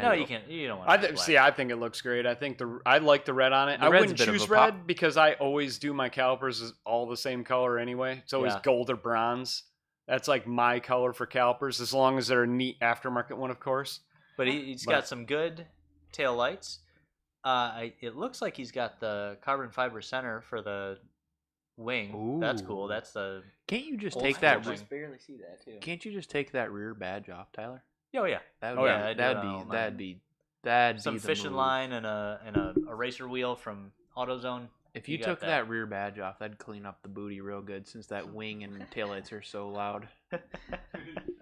Speaker 3: No, you can't. You don't want.
Speaker 1: I think it looks great. I think I like the red on it.
Speaker 2: The
Speaker 1: I
Speaker 2: red's
Speaker 1: wouldn't
Speaker 2: a bit of
Speaker 1: choose
Speaker 2: a pop.
Speaker 1: red because I always do my calipers as all the same color anyway. It's always
Speaker 3: Yeah.
Speaker 1: gold or bronze. That's like my color for calipers, as long as they're a neat aftermarket one, of course.
Speaker 3: But he's got some good tail lights. It looks like he's got the carbon fiber center for the wing. That's cool.
Speaker 2: Ooh.
Speaker 3: That's the.
Speaker 2: Can't you just
Speaker 3: Old
Speaker 2: take
Speaker 3: school
Speaker 2: that?
Speaker 3: thing.
Speaker 4: just barely see that too.
Speaker 2: Can't you just take that rear badge off, Tyler?
Speaker 3: Oh yeah.
Speaker 2: That
Speaker 3: Oh,
Speaker 2: would
Speaker 3: yeah, I
Speaker 2: be
Speaker 3: do
Speaker 2: that'd
Speaker 3: that
Speaker 2: be
Speaker 3: all the
Speaker 2: that'd
Speaker 3: time.
Speaker 2: be that'd
Speaker 3: Some
Speaker 2: be the
Speaker 3: fishing
Speaker 2: move.
Speaker 3: line and a racer wheel from AutoZone.
Speaker 2: If you
Speaker 3: You got
Speaker 2: took
Speaker 3: that.
Speaker 2: that rear badge off, that'd clean up the booty real good since that wing and taillights are so loud.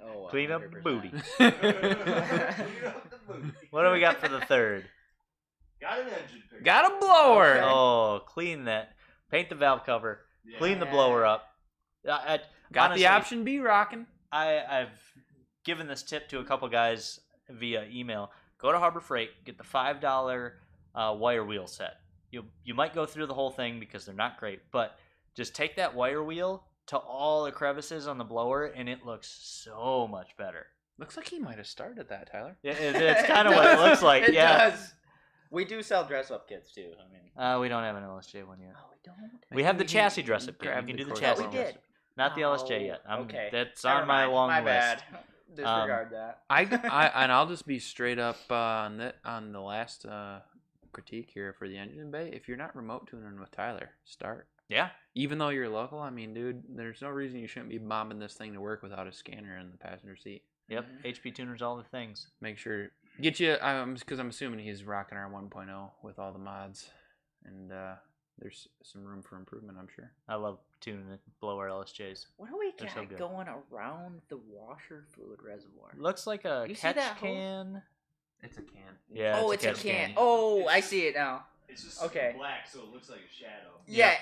Speaker 4: Oh,
Speaker 3: Clean up the
Speaker 4: 100%.
Speaker 3: booty.
Speaker 5: Clean up the booty.
Speaker 3: What do we got for the third?
Speaker 5: Got an engine picture.
Speaker 2: Got a blower.
Speaker 3: Oh, clean that. Paint the valve cover.
Speaker 5: Yeah.
Speaker 3: Clean the blower up.
Speaker 2: Got
Speaker 3: Honestly,
Speaker 2: the option B rocking.
Speaker 3: I've given this tip to a couple guys via email. Go to Harbor Freight, get the $5 wire wheel set. You might go through the whole thing because they're not great, but just take that wire wheel to all the crevices on the blower, and it looks so much better.
Speaker 2: Looks like he might have started that, Tyler.
Speaker 3: It's kind of what it looks like.
Speaker 4: It
Speaker 3: Yeah.
Speaker 4: does. We do sell dress-up kits too. I mean,
Speaker 3: We don't have an LSJ one yet.
Speaker 4: oh, we don't.
Speaker 3: We have the chassis dress-up kit. You
Speaker 2: Grab
Speaker 3: can
Speaker 2: the
Speaker 3: do the
Speaker 2: cord.
Speaker 3: chassis
Speaker 4: Oh, we
Speaker 3: dress-up.
Speaker 4: did.
Speaker 3: Not the LSJ yet.
Speaker 4: Okay.
Speaker 3: That's
Speaker 4: Never
Speaker 3: on my
Speaker 4: mind.
Speaker 3: long
Speaker 4: My
Speaker 3: list.
Speaker 4: bad. Disregard that.
Speaker 2: And I'll just be straight up on the last critique here for the engine bay. If you're not remote tuning with Tyler, start.
Speaker 3: Yeah.
Speaker 2: Even though you're local, I mean, dude, there's no reason you shouldn't be bombing this thing to work without a scanner in the passenger seat.
Speaker 3: Yep. HP tuners, all the things.
Speaker 2: Make sure get you. Because I'm assuming he's rocking our 1.0 with all the mods, and there's some room for improvement, I'm sure.
Speaker 3: I love tuning the blower LSJs.
Speaker 4: What do we
Speaker 3: They're so
Speaker 4: got
Speaker 3: good.
Speaker 4: going around the washer fluid reservoir?
Speaker 3: Looks like a
Speaker 4: You see
Speaker 3: catch
Speaker 4: that hose?
Speaker 3: can.
Speaker 2: It's a can.
Speaker 3: Yeah.
Speaker 4: Oh, it's a
Speaker 3: catch
Speaker 4: can. Oh, I see it now.
Speaker 5: It's just
Speaker 4: Okay.
Speaker 5: black, so it looks like a shadow.
Speaker 4: Yeah,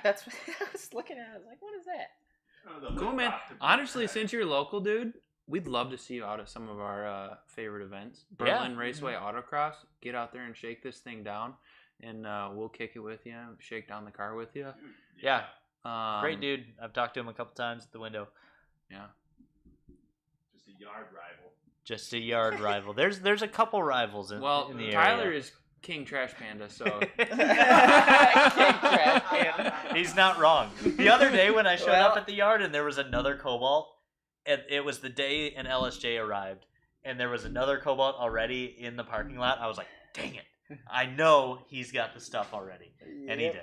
Speaker 4: that's what I was looking at. I was like, what is that?
Speaker 2: Cool, man. Honestly, since you're local, dude, we'd love to see you out at some of our favorite events. Berlin Raceway Autocross. Get out there and shake this thing down, and we'll kick it with you, shake down the car with you.
Speaker 3: Yeah. Great dude. I've talked to him a couple times at the window.
Speaker 2: Yeah.
Speaker 5: Just a yard rival.
Speaker 3: Just a yard rival. There's a couple rivals in the area.
Speaker 2: Tyler is King Trash Panda, so
Speaker 4: King Trash Panda.
Speaker 3: He's not wrong. The other day when I showed up at the yard and there was another Cobalt, and it was the day an LSJ arrived, and there was another Cobalt already in the parking lot, I was like, dang it. I know he's got the stuff already. And he did.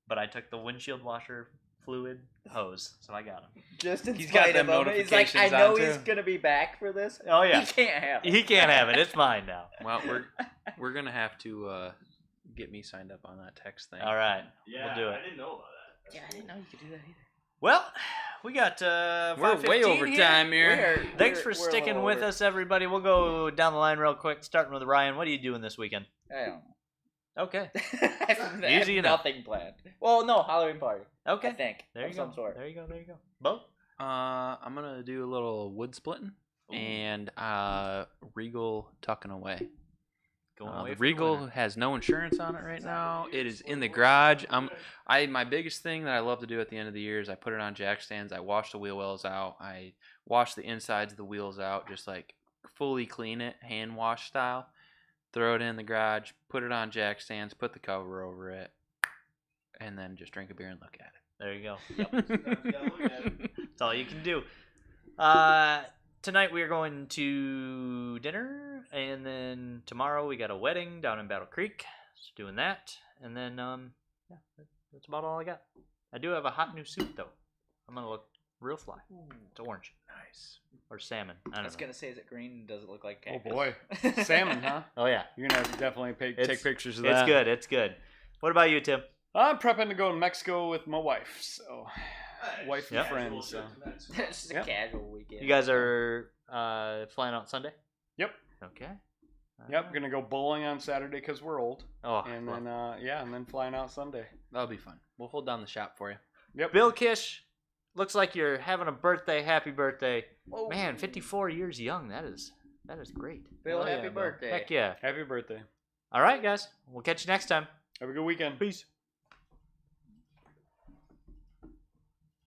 Speaker 3: But I took the windshield washer fluid hose, so I got him.
Speaker 4: Just in
Speaker 2: He's got
Speaker 4: spite
Speaker 2: them
Speaker 4: of him. He's like, I
Speaker 2: notifications
Speaker 4: know
Speaker 2: on,
Speaker 4: he's
Speaker 2: too.
Speaker 4: going to be back for this.
Speaker 3: Oh, yeah.
Speaker 4: He can't have it.
Speaker 3: He can't have it. It's mine now.
Speaker 2: well, we're gonna have to get me signed up on that text thing.
Speaker 3: All right.
Speaker 5: Yeah,
Speaker 3: We'll do it.
Speaker 5: I didn't know about that.
Speaker 4: Yeah, I didn't know you could do that either.
Speaker 3: Well, we got
Speaker 2: We're
Speaker 3: 5:15
Speaker 2: way over
Speaker 3: here.
Speaker 2: time here.
Speaker 3: Thanks for
Speaker 4: We're a
Speaker 3: sticking
Speaker 4: little
Speaker 3: with
Speaker 4: over.
Speaker 3: us, everybody. We'll go down the line real quick, starting with Ryan. What are you doing this weekend?
Speaker 4: I don't know.
Speaker 3: Okay.
Speaker 4: I have
Speaker 3: Easy enough.
Speaker 4: nothing planned. Well, no, Halloween party.
Speaker 3: Okay.
Speaker 4: I think.
Speaker 3: There
Speaker 4: of
Speaker 3: you go.
Speaker 4: some sort.
Speaker 3: There you go. There you go. Bo?
Speaker 2: I'm gonna do a little wood splitting and Regal tucking away.
Speaker 3: Going away
Speaker 2: The
Speaker 3: for
Speaker 2: Regal
Speaker 3: winter.
Speaker 2: has no insurance on it right now. It is in the garage. My biggest thing that I love to do at the end of the year is I put it on jack stands. I wash the wheel wells out. I wash the insides of the wheels out, just like fully clean it, hand wash style. Throw it in the garage, put it on jack stands, put the cover over it, and then just drink a beer and look at it.
Speaker 3: There you go.
Speaker 5: Yep.
Speaker 3: That's all you can do. Tonight we are going to dinner, and then tomorrow we got a wedding down in Battle Creek. So doing that, and then yeah, that's about all I got. I do have a hot new suit though. I'm gonna look real fly. It's orange. Nice. Or salmon. I
Speaker 4: I
Speaker 3: don't
Speaker 4: was
Speaker 3: know.
Speaker 4: going to say, is it green? Does it look like
Speaker 1: Oh
Speaker 4: cactus?
Speaker 1: boy, salmon, huh?
Speaker 3: Oh yeah,
Speaker 1: You're gonna have to definitely
Speaker 3: It's-
Speaker 1: take pictures of
Speaker 3: it's
Speaker 1: that.
Speaker 3: good. It's good. What about you, Tim?
Speaker 1: I'm prepping to go to Mexico with my wife, so wife and
Speaker 3: Yep.
Speaker 1: friends. So.
Speaker 4: It's just a
Speaker 1: Yep.
Speaker 4: casual weekend.
Speaker 3: You guys are flying out Sunday?
Speaker 1: Yep.
Speaker 3: Okay.
Speaker 1: Yep, gonna go bowling on Saturday because we're old,
Speaker 3: Oh,
Speaker 1: and
Speaker 3: well.
Speaker 1: then and then flying out Sunday.
Speaker 2: That'll be fun. We'll hold down the shop for you.
Speaker 1: Yep.
Speaker 3: Bill Kish, looks like you're having a birthday. Happy birthday.
Speaker 4: Whoa.
Speaker 3: Man, 54 years young. That is great.
Speaker 4: Bill,
Speaker 1: Hell yeah,
Speaker 4: happy
Speaker 1: Bill.
Speaker 4: birthday.
Speaker 3: Heck yeah.
Speaker 1: Happy birthday.
Speaker 3: All right, guys. We'll catch you next time.
Speaker 1: Have a good weekend.
Speaker 3: Peace.